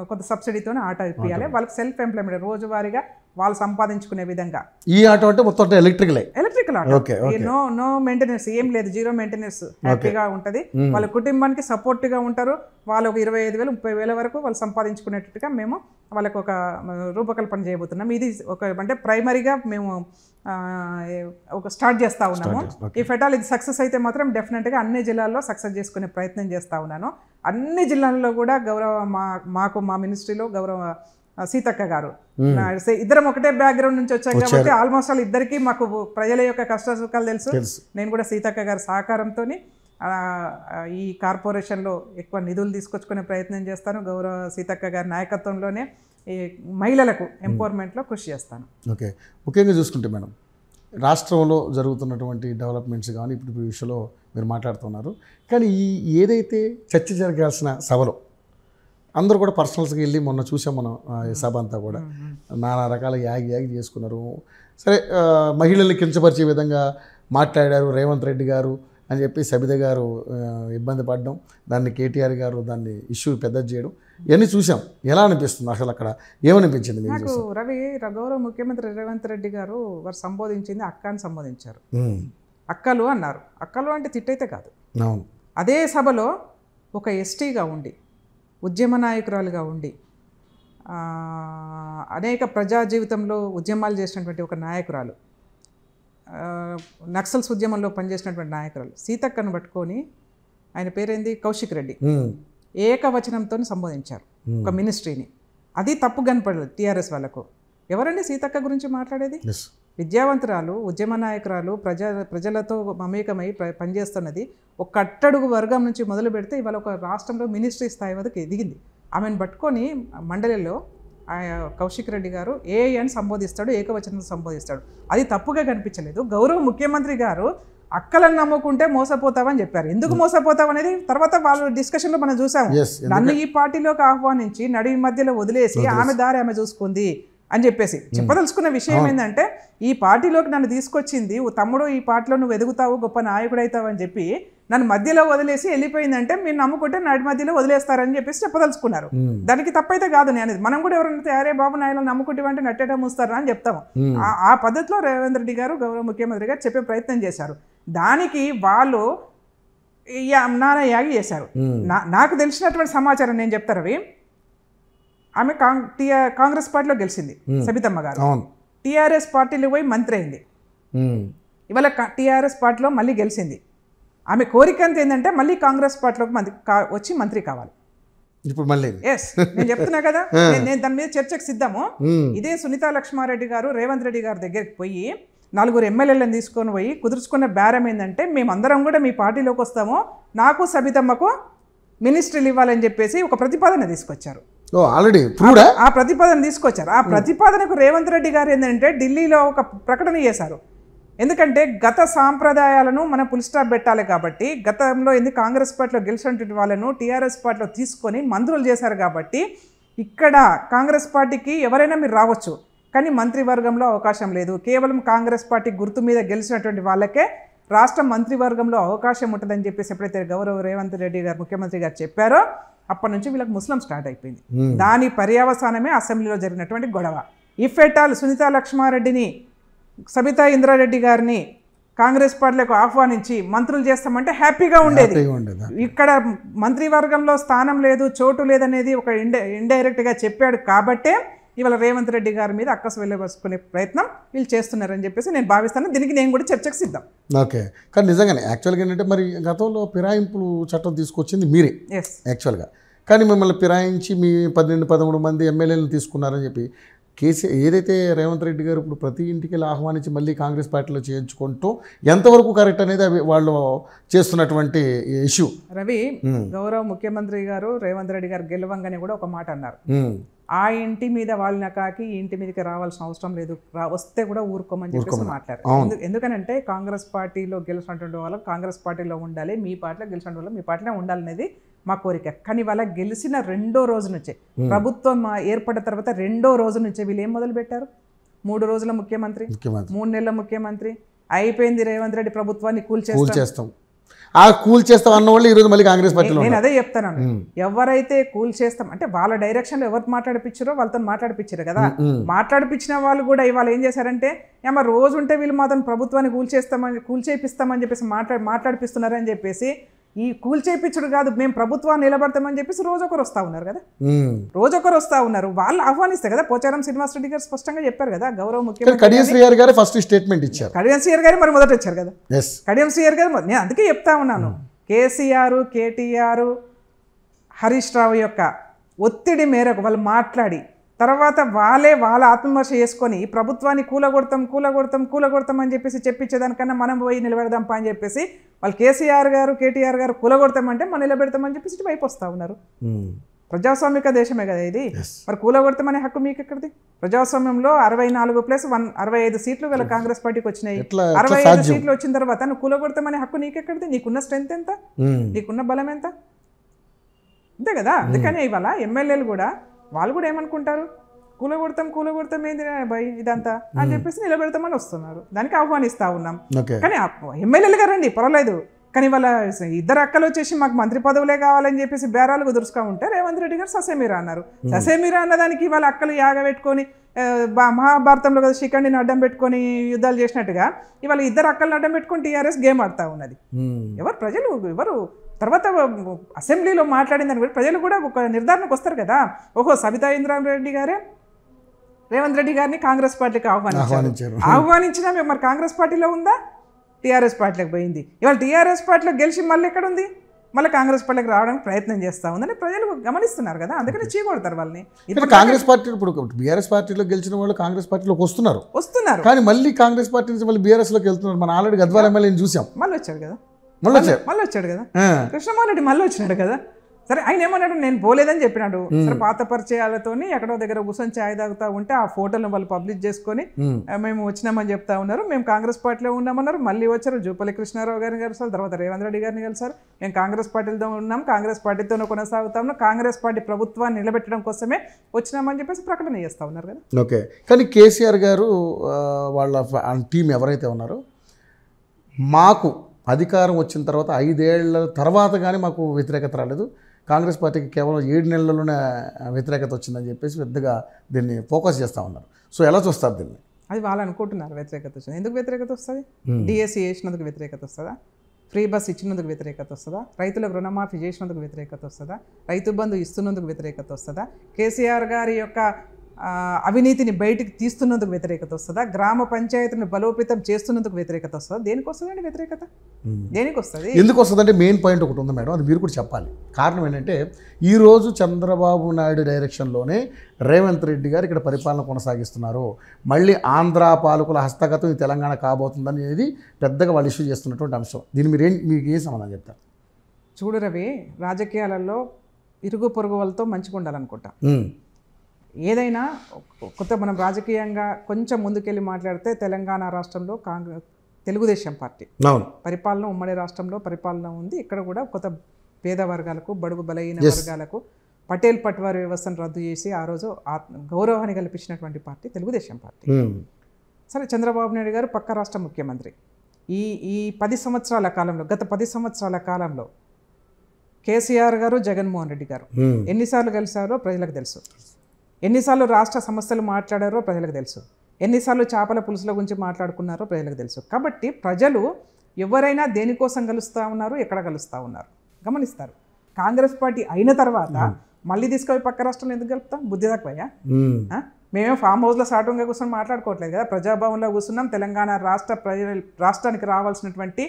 కొంత సబ్సిడీతోనే ఆటో ఇప్పించాలి. వాళ్ళకి సెల్ఫ్ ఎంప్లాయ్మెంట్ రోజువారీగా వాళ్ళు సంపాదించుకునే విధంగా. ఈ ఆటో అంటే మొత్తం ఎలక్ట్రికల్ ఆటో, నో మెయింటెనెన్స్, ఏం లేదు, 0 మెయింటెనెన్స్, హ్యాపీగా ఉంటుంది. వాళ్ళ కుటుంబానికి సపోర్ట్గా ఉంటారు. వాళ్ళు ఒక 25,000 30,000 వరకు వాళ్ళు సంపాదించుకునేటట్టుగా మేము వాళ్ళకు ఒక రూపకల్పన చేయబోతున్నాం. ఇది ఒక అంటే ప్రైమరీగా మేము ఒక స్టార్ట్ చేస్తూ ఉన్నాము. ఈ ఫెటాల్ ఇది సక్సెస్ అయితే మాత్రం డెఫినెట్గా అన్ని జిల్లాల్లో సక్సెస్ చేసుకునే ప్రయత్నం చేస్తూ ఉన్నాను. అన్ని జిల్లాల్లో కూడా మాకు మా మినిస్ట్రీలో గౌరవ సీతక్క గారు, ఇద్దరం ఒకటే బ్యాక్గ్రౌండ్ నుంచి వచ్చాం కాబట్టి ఆల్మోస్ట్ ఆల్ ఇద్దరికి మాకు ప్రజల యొక్క కష్ట సుఖాలు తెలుసు. నేను కూడా సీతక్క గారి సహకారంతో ఈ కార్పొరేషన్లో ఎక్కువ నిధులు తీసుకొచ్చుకునే ప్రయత్నం చేస్తాను. గౌరవ సీతక్క గారి నాయకత్వంలోనే ఈ మహిళలకు ఎంపవర్మెంట్లో కృషి చేస్తాను. ఓకే, ముఖ్యంగా చూసుకుంటే మేడం రాష్ట్రంలో జరుగుతున్నటువంటి డెవలప్మెంట్స్ కానీ ఇప్పుడు ఈ విషయంలో మీరు మాట్లాడుతున్నారు. కానీ ఏదైతే చర్చ జరగాల్సిన సభలో అందరూ కూడా పర్సనల్స్గా వెళ్ళి మొన్న చూసాం మనం ఈ సభ అంతా కూడా నానా రకాల యాగి చేసుకున్నారు. సరే, మహిళల్ని కించపరిచే విధంగా మాట్లాడారు రేవంత్ రెడ్డి గారు అని చెప్పి సబిత గారు ఇబ్బంది పడడం, దాన్ని కేటీఆర్ గారు దాన్ని ఇష్యూ పెద్ద చేయడం, ఇవన్నీ చూసాం. ఎలా అనిపిస్తుంది అసలు? అక్కడ ఏమనిపించింది మీకు? నాకు రవి, గౌరవ ముఖ్యమంత్రి రేవంత్ రెడ్డి గారు వారు సంబోధించింది అక్క అని సంబోధించారు. అక్కలు అన్నారు. అక్కలు అంటే తిట్టయితే కాదు. అవును. అదే సభలో ఒక ఎస్టీగా ఉండి, ఉద్యమ నాయకురాలుగా ఉండి, అనేక ప్రజా జీవితంలో ఉద్యమాలు చేసినటువంటి ఒక నాయకురాలు, నక్సల్స్ ఉద్యమంలో పనిచేసినటువంటి నాయకురాలు సీతక్కను పట్టుకొని, ఆయన పేరేంది, కౌశిక్ రెడ్డి, ఏకవచనంతో సంబోధించారు ఒక మినిస్ట్రీని. అది తప్పు కనపడలేదు టీఆర్ఎస్ వాళ్ళకు. ఎవరండి సీతక్క గురించి మాట్లాడేది? విద్యావంతురాలు, ఉద్యమ నాయకురాలు, ప్రజలతో మమేకమై పనిచేస్తున్నది. ఒక అట్టడుగు వర్గం నుంచి మొదలు పెడితే ఇవాళ ఒక రాష్ట్రంలో మినిస్ట్రీ స్థాయి వరకు ఎదిగింది. ఆమెను పట్టుకొని మండలిలో కౌశిక్ రెడ్డి గారు ఏ అని సంబోధిస్తాడు, ఏకవచనం సంబోధిస్తాడు. అది తప్పుగా కనిపించలేదు. గౌరవ ముఖ్యమంత్రి గారు అక్కలను నమ్ముకుంటే మోసపోతావని చెప్పారు. ఎందుకు మోసపోతావు అనేది తర్వాత వాళ్ళ డిస్కషన్లో మనం చూసాము. నన్ను ఈ పార్టీలోకి ఆహ్వానించి నడి మధ్యలో వదిలేసి ఆమె దారి ఆమె చూసుకుంది అని చెప్పేసి చెప్పదలుచుకున్న విషయం ఏంటంటే, ఈ పార్టీలోకి నన్ను తీసుకొచ్చింది తమ్ముడు, ఈ పార్టీలో నువ్వు ఎదుగుతావు, గొప్ప నాయకుడు అవుతావు అని చెప్పి నన్ను మధ్యలో వదిలేసి వెళ్ళిపోయిందంటే మీరు నమ్ముకుంటే నడి మధ్యలో వదిలేస్తారని చెప్పేసి చెప్పదలుచుకున్నారు. దానికి తప్పైతే కాదు నేను అనేది. మనం కూడా ఎవరైనా అరే బాబు నాయన నమ్ముకుంటే నట్టేట మూస్తారా అని చెప్తాము. ఆ పద్ధతిలో రేవంత్ రెడ్డి గారు, గౌరవ ముఖ్యమంత్రి గారు చెప్పే ప్రయత్నం చేశారు. దానికి వాళ్ళు నానా యాగి చేశారు. నాకు తెలిసినటువంటి సమాచారం నేను చెప్తారు అవి. ఆమె కాంగ్రెస్ పార్టీలో గెలిచింది సబితమ్మ గారు. టీఆర్ఎస్ పార్టీలో పోయి మంత్రి అయింది. ఇవాళ టీఆర్ఎస్ పార్టీలో మళ్ళీ గెలిచింది. ఆమె కోరిక అంత ఏంటంటే మళ్ళీ కాంగ్రెస్ పార్టీలోకి వచ్చి మంత్రి కావాలి. ఇప్పుడు మళ్ళీ ఎస్, నేను చెప్తున్నా కదా, నేను దాని మీద చర్చకు సిద్ధము. ఇదే సునీతా లక్ష్మారెడ్డి గారు రేవంత్ రెడ్డి గారి దగ్గరికి పోయి 4 ఎమ్మెల్యేలను తీసుకొని పోయి కుదుర్చుకున్న బేరం ఏంటంటే, మేమందరం కూడా మీ పార్టీలోకి వస్తాము, నాకు సబితమ్మకు మినిస్ట్రీలు ఇవ్వాలని చెప్పేసి ఒక ప్రతిపాదన తీసుకొచ్చారు. ఆల్రెడీ ఆ ప్రతిపాదన తీసుకొచ్చారు. ఆ ప్రతిపాదనకు రేవంత్ రెడ్డి గారు ఏంటంటే ఢిల్లీలో ఒక ప్రకటన చేశారు. ఎందుకంటే గత సాంప్రదాయాలను మనం ఫుల్ స్టాప్ పెట్టాలి కాబట్టి, గతంలో ఎందుకు కాంగ్రెస్ పార్టీలో గెలిచినటువంటి వాళ్ళను టీఆర్ఎస్ పార్టీలో తీసుకొని మంత్రులు చేశారు కాబట్టి, ఇక్కడ కాంగ్రెస్ పార్టీకి ఎవరైనా మీరు రావచ్చు, కానీ మంత్రివర్గంలో అవకాశం లేదు. కేవలం కాంగ్రెస్ పార్టీ గుర్తు మీద గెలిచినటువంటి వాళ్ళకే రాష్ట్ర మంత్రివర్గంలో అవకాశం ఉంటుందని చెప్పేసి ఎప్పుడైతే గౌరవ రేవంత్ రెడ్డి గారు ముఖ్యమంత్రి గారు చెప్పారో అప్పటి నుంచి వీళ్ళకి ముస్లిం స్టార్ట్ అయిపోయింది. దాని పర్యవసానమే అసెంబ్లీలో జరిగినటువంటి గొడవ. ఇఫ్ ఎట్ ఆల్ సునీతా లక్ష్మారెడ్డిని, సబితా ఇంద్రారెడ్డి గారిని కాంగ్రెస్ పార్టీలకు ఆహ్వానించి మంత్రులు చేస్తామంటే హ్యాపీగా ఉండేది. ఇక్కడ మంత్రివర్గంలో స్థానం లేదు, చోటు లేదనేది ఒక ఇండైరెక్ట్గా చెప్పాడు కాబట్టే ఇవాళ రేవంత్ రెడ్డి గారి మీద అక్కసు వెళ్ళబసుకునే ప్రయత్నం వీళ్ళు చేస్తున్నారని చెప్పేసి నేను భావిస్తాను. దీనికి నేను కూడా చర్చకు సిద్ధం. ఓకే, కానీ నిజంగానే యాక్చువల్గా ఏంటంటే, మరి గతంలో ఫిరాయింపులు చట్టం తీసుకొచ్చింది మీరే యాక్చువల్గా, కానీ మిమ్మల్ని ఫిరాయించి మీ 12-13 మంది ఎమ్మెల్యేలను తీసుకున్నారని చెప్పి ఏదైతే రేవంత్ రెడ్డి గారు ఇప్పుడు ప్రతి ఇంటికి వెళ్ళి ఆహ్వానించి మళ్ళీ కాంగ్రెస్ పార్టీలో చేయించుకుంటూ ఎంతవరకు కరెక్ట్ అనేది వాళ్ళు చేస్తున్నటువంటి ఇష్యూ. రవి, గౌరవ ముఖ్యమంత్రి గారు రేవంత్ రెడ్డి గారు గెలవంగానే కూడా ఒక మాట అన్నారు, ఆ ఇంటి మీద వాళ్ళని కాకి ఈ ఇంటి మీదకి రావాల్సిన అవసరం లేదు, వస్తే కూడా ఊరుకోమని చెప్పేసి మాట్లాడారు. ఎందుకనంటే కాంగ్రెస్ పార్టీలో గెలిచినటువంటి వాళ్ళు కాంగ్రెస్ పార్టీలో ఉండాలి, మీ పార్టీలో గెలిచిన వాళ్ళు మీ పార్టీలో ఉండాలనేది మా కోరిక. కానీ వాళ్ళ గెలిచిన 2వ రోజు నుంచే, ప్రభుత్వం ఏర్పడిన తర్వాత 2వ రోజు నుంచే వీళ్ళు ఏం మొదలు పెట్టారు? 3 రోజుల ముఖ్యమంత్రి, 3 నెలల ముఖ్యమంత్రి అయిపోయింది, రేవంత్ రెడ్డి ప్రభుత్వాన్ని కూల్చేస్తాం. ఆ కూల్చేస్తాం అన్న వాళ్ళు ఈరోజు మళ్ళీ కాంగ్రెస్ పార్టీలో. నేను అదే చెప్తాను, ఎవరైతే కూల్చేస్తాం అంటే వాళ్ళ డైరెక్షన్లో ఎవరు మాట్లాడిపించారో వాళ్ళతో మాట్లాడిపించారు కదా. మాట్లాడిపించిన వాళ్ళు కూడా ఇవాళ ఏం చేశారంటే, ఏమో రోజు ఉంటే వీళ్ళు మాత్రం ప్రభుత్వాన్ని కూల్చేపిస్తామని చెప్పేసి మాట్లాడిపిస్తున్నారని చెప్పేసి, ఈ కూల్చేపించుడు కాదు, మేము ప్రభుత్వాన్ని నిలబడతామని చెప్పేసి రోజొకరు వస్తూ ఉన్నారు కదా, రోజొకరు వస్తూ ఉన్నారు. వాళ్ళు ఆహ్వానిస్తే కదా. పోచారం శ్రీనివాస్ రెడ్డి గారు స్పష్టంగా చెప్పారు కదా, గౌరవ ముఖ్యమంత్రి కడియం శ్రీహరి గారు ఫస్ట్ స్టేట్మెంట్ ఇచ్చారు. కడియం శ్రీహరి గారు మరి మొదట ఇచ్చారు కదా. కడియం శ్రీహరి గారు, నేను అందుకే చెప్తా ఉన్నాను, కేసీఆర్, కేటీఆర్, హరీష్ రావు యొక్క ఒత్తిడి మేరకు వాళ్ళు మాట్లాడి తర్వాత వాళ్ళ ఆత్మవిమర్శ చేసుకొని ప్రభుత్వాన్ని కూలగొడతాం అని చెప్పేసి చెప్పించేదానికన్నా మనం పోయి నిలబెడదాంపా అని చెప్పేసి వాళ్ళు కేసీఆర్ గారు, కేటీఆర్ గారు కూలగొడతామంటే మనం నిలబెడతామని చెప్పేసి వైపు వస్తూ ఉన్నారు. ప్రజాస్వామిక దేశమే కదా ఇది. మరి కూలగొడతామనే హక్కు మీకు ఎక్కడిది? ప్రజాస్వామ్యంలో 64+1 65 సీట్లు వీళ్ళ కాంగ్రెస్ పార్టీకి వచ్చినాయి. 65 సీట్లు వచ్చిన తర్వాత నువ్వు కూలగొడతామనే హక్కు నీకెక్కడిది? నీకున్న స్ట్రెంత్ ఎంత? నీకున్న బలం ఎంత? అంతే కదా. అందుకనే ఇవాళ ఎమ్మెల్యేలు కూడా వాళ్ళు కూడా ఏమనుకుంటారు, కూలగొడతాం ఏంది భయ్ ఇదంతా అని చెప్పేసి నిలబెడతామని వస్తున్నారు. దానికి ఆహ్వానిస్తూ ఉన్నాం. కానీ ఎమ్మెల్యేలుగా రండి పర్వాలేదు, కానీ వాళ్ళ ఇద్దరు అక్కలు వచ్చేసి మాకు మంత్రి పదవులే కావాలని చెప్పేసి బేరాలు కుదురుస్తూ ఉంటే రేవంత్ రెడ్డి గారు ససేమిరా అన్నారు. ససేమిరా అన్నదానికి వాళ్ళ అక్కలు యాగ పెట్టుకొని మహాభారతంలో కదా శిఖండిని అడ్డం పెట్టుకొని యుద్ధాలు చేసినట్టుగా ఇవాళ ఇద్దరు అక్కలను అడ్డం పెట్టుకొని టీఆర్ఎస్ గేమ్ ఆడుతూ ఉన్నది. ఎవరు తర్వాత అసెంబ్లీలో మాట్లాడిందని కూడా ప్రజలు కూడా ఒక నిర్ధారణకు వస్తారు కదా. సబితా ఇంద్రారెడ్డి గారే రేవంత్ రెడ్డి గారిని కాంగ్రెస్ పార్టీకి ఆహ్వానించినా మరి కాంగ్రెస్ పార్టీలో ఉందా, టీఆర్ఎస్ పార్టీలోకి పోయింది. ఇవాళ టీఆర్ఎస్ పార్టీలో గెలిచి మళ్ళీ ఎక్కడ ఉంది, మళ్ళీ కాంగ్రెస్ పార్టీకి రావడానికి ప్రయత్నం చేస్తూ ఉందని ప్రజలు గమనిస్తున్నారు కదా. అందుకని చీకొడతారు వాళ్ళని. ఇప్పుడు కాంగ్రెస్ పార్టీ ఇప్పుడు బీఆర్ఎస్ పార్టీలో గెలిచిన వాళ్ళు కాంగ్రెస్ పార్టీలోకి వస్తున్నారు కానీ మళ్ళీ కాంగ్రెస్ పార్టీ నుంచి మళ్ళీ బీఆర్ఎస్లోకి వెళ్తున్నారు. మనం ఆల్రెడీ గద్వాల ఎమ్మెల్యేని చూసాం, మళ్ళీ వచ్చాడు కదా కృష్ణమోహన్ రెడ్డి, మళ్ళీ వచ్చినాడు కదా. సరే ఆయన ఏమన్నాడు, నేను పోలేదని చెప్పినాడు. సరే పాత పరిచయాలతోని ఎక్కడో దగ్గర కూర్చొని ఛాయ్ తాగుతూ ఉంటే ఆ ఫోటోలను వాళ్ళు పబ్లిష్ చేసుకొని మేము వచ్చినామని చెప్తా ఉన్నారు. మేము కాంగ్రెస్ పార్టీలో ఉన్నామన్నారు. మళ్ళీ వచ్చారు, జూపల్లి కృష్ణారావు గారిని కలిసారు, తర్వాత రేవంత్ రెడ్డి గారిని కలిసారు. మేము కాంగ్రెస్ పార్టీలతో ఉన్నాం, కాంగ్రెస్ పార్టీతోనే కొనసాగుతాము, కాంగ్రెస్ పార్టీ ప్రభుత్వాన్ని నిలబెట్టడం కోసమే వచ్చినామని చెప్పేసి ప్రకటన చేస్తూ ఉన్నారు కదా. ఓకే, కానీ కేసీఆర్ గారు వాళ్ళ టీం ఎవరైతే ఉన్నారో మాకు అధికారం వచ్చిన తర్వాత 5 ఏళ్ల తర్వాత కానీ మాకు వ్యతిరేకత రాలేదు, కాంగ్రెస్ పార్టీకి కేవలం 7 నెలల్లోనే వ్యతిరేకత వచ్చిందని చెప్పేసి పెద్దగా దీన్ని ఫోకస్ చేస్తూ ఉన్నారు. సో ఎలా చూస్తారు దీన్ని? అది వాళ్ళు అనుకుంటున్నారు వ్యతిరేకత వచ్చింది. ఎందుకు వ్యతిరేకత వస్తుంది? డిఎస్సి వేసినందుకు వ్యతిరేకత వస్తుందా? ఫ్రీ బస్ ఇచ్చినందుకు వ్యతిరేకత వస్తుందా? రైతులకు రుణమాఫీ చేసినందుకు వ్యతిరేకత వస్తుందా? రైతు బంధు ఇస్తున్నందుకు వ్యతిరేకత వస్తుందా? కేసీఆర్ గారి యొక్క అవినీతిని బయటికి తీస్తున్నందుకు వ్యతిరేకత వస్తుందా? గ్రామ పంచాయతీని బలోపేతం చేస్తున్నందుకు వ్యతిరేకత వస్తుందా? దేనికి వస్తుందండి వ్యతిరేకత? దేనికి వస్తుంది? ఎందుకు వస్తుందంటే మెయిన్ పాయింట్ ఒకటి ఉంది మేడం, అది మీరు కూడా చెప్పాలి. కారణం ఏంటంటే ఈరోజు చంద్రబాబు నాయుడు డైరెక్షన్లోనే రేవంత్ రెడ్డి గారు ఇక్కడ పరిపాలన కొనసాగిస్తున్నారు. మళ్ళీ ఆంధ్ర పాలకుల హస్తగతం ఈ తెలంగాణ కాబోతుందని అనేది పెద్దగా వాళ్ళు ఇష్యూ చేస్తున్నటువంటి అంశం. దీన్ని మీకు ఏం సమాధానం చెప్తారు? చూడు రవి, రాజకీయాలలో ఇరుగు పొరుగు వాళ్ళతో మంచిగా ఉండాలనుకుంటా. ఏదైనా కొత్త మనం రాజకీయంగా కొంచెం ముందుకెళ్ళి మాట్లాడితే తెలంగాణ రాష్ట్రంలో తెలుగుదేశం పార్టీ పరిపాలన, ఉమ్మడి రాష్ట్రంలో పరిపాలన ఉంది. ఇక్కడ కూడా కొత్త పేద వర్గాలకు, బడుగు బలహీన వర్గాలకు పటేల్ పట్వారీ వ్యవస్థను రద్దు చేసి ఆ రోజు గౌరవాన్ని కల్పించినటువంటి పార్టీ తెలుగుదేశం పార్టీ. సరే, చంద్రబాబు నాయుడు గారు పక్క రాష్ట్ర ముఖ్యమంత్రి. ఈ 10 సంవత్సరాల కాలంలో, గత 10 సంవత్సరాల కాలంలో కేసీఆర్ గారు, జగన్మోహన్ రెడ్డి గారు ఎన్నిసార్లు కలిశారో ప్రజలకు తెలుసు. ఎన్నిసార్లు రాష్ట్ర సమస్యలు మాట్లాడారో ప్రజలకు తెలుసు. ఎన్నిసార్లు చేపల పులుసుల గురించి మాట్లాడుకున్నారో ప్రజలకు తెలుసు. కాబట్టి ప్రజలు ఎవరైనా దేనికోసం కలుస్తూ ఉన్నారు, ఎక్కడ కలుస్తూ ఉన్నారు గమనిస్తారు. కాంగ్రెస్ పార్టీ అయిన తర్వాత మళ్ళీ తీసుకొని పక్క రాష్ట్రంలో ఎందుకు కలుపుతాం? బుద్ధి తక్కువయ్యా? మేమే ఫామ్ హౌస్లో సాటంగా కూర్చొని మాట్లాడుకోవట్లేదు కదా, ప్రజాభవన్లో కూర్చున్నాం. తెలంగాణ రాష్ట్రానికి రావాల్సినటువంటి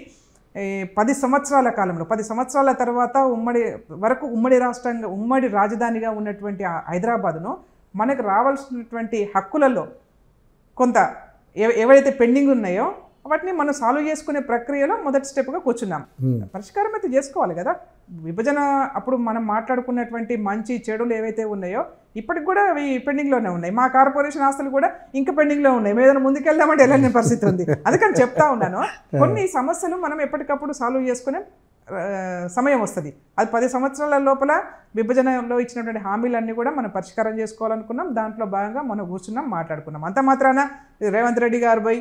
10 సంవత్సరాల కాలంలో, 10 సంవత్సరాల తర్వాత ఉమ్మడి రాష్ట్రంగా, ఉమ్మడి రాజధానిగా ఉన్నటువంటి హైదరాబాద్ను మనకు రావాల్సినటువంటి హక్కులలో కొంత ఏవైతే పెండింగ్ ఉన్నాయో వాటిని మనం సాల్వ్ చేసుకునే ప్రక్రియలో మొదటి స్టెప్గా కూర్చున్నాం. పరిష్కారం అయితే చేసుకోవాలి కదా. విభజన అప్పుడు మనం మాట్లాడుకున్నటువంటి మంచి చెడులు ఏవైతే ఉన్నాయో ఇప్పటికి కూడా అవి పెండింగ్లోనే ఉన్నాయి. మా కార్పొరేషన్ ఆస్తులు కూడా ఇంకా పెండింగ్లో ఉన్నాయి. ఏదైనా ముందుకెళ్దామంటే వెళ్ళని పరిస్థితి ఉంది. అందుకని చెప్తా ఉన్నాను, కొన్ని సమస్యలు మనం ఎప్పటికప్పుడు సాల్వ్ చేసుకునే సమయం వస్తుంది. అది 10 సంవత్సరాల లోపల విభజనలో ఇచ్చినటువంటి హామీలన్నీ కూడా మనం పరిష్కారం చేసుకోవాలనుకున్నాం. దాంట్లో భాగంగా మనం కూర్చున్నాం, మాట్లాడుకున్నాం. అంత మాత్రాన రేవంత్ రెడ్డి గారు పోయి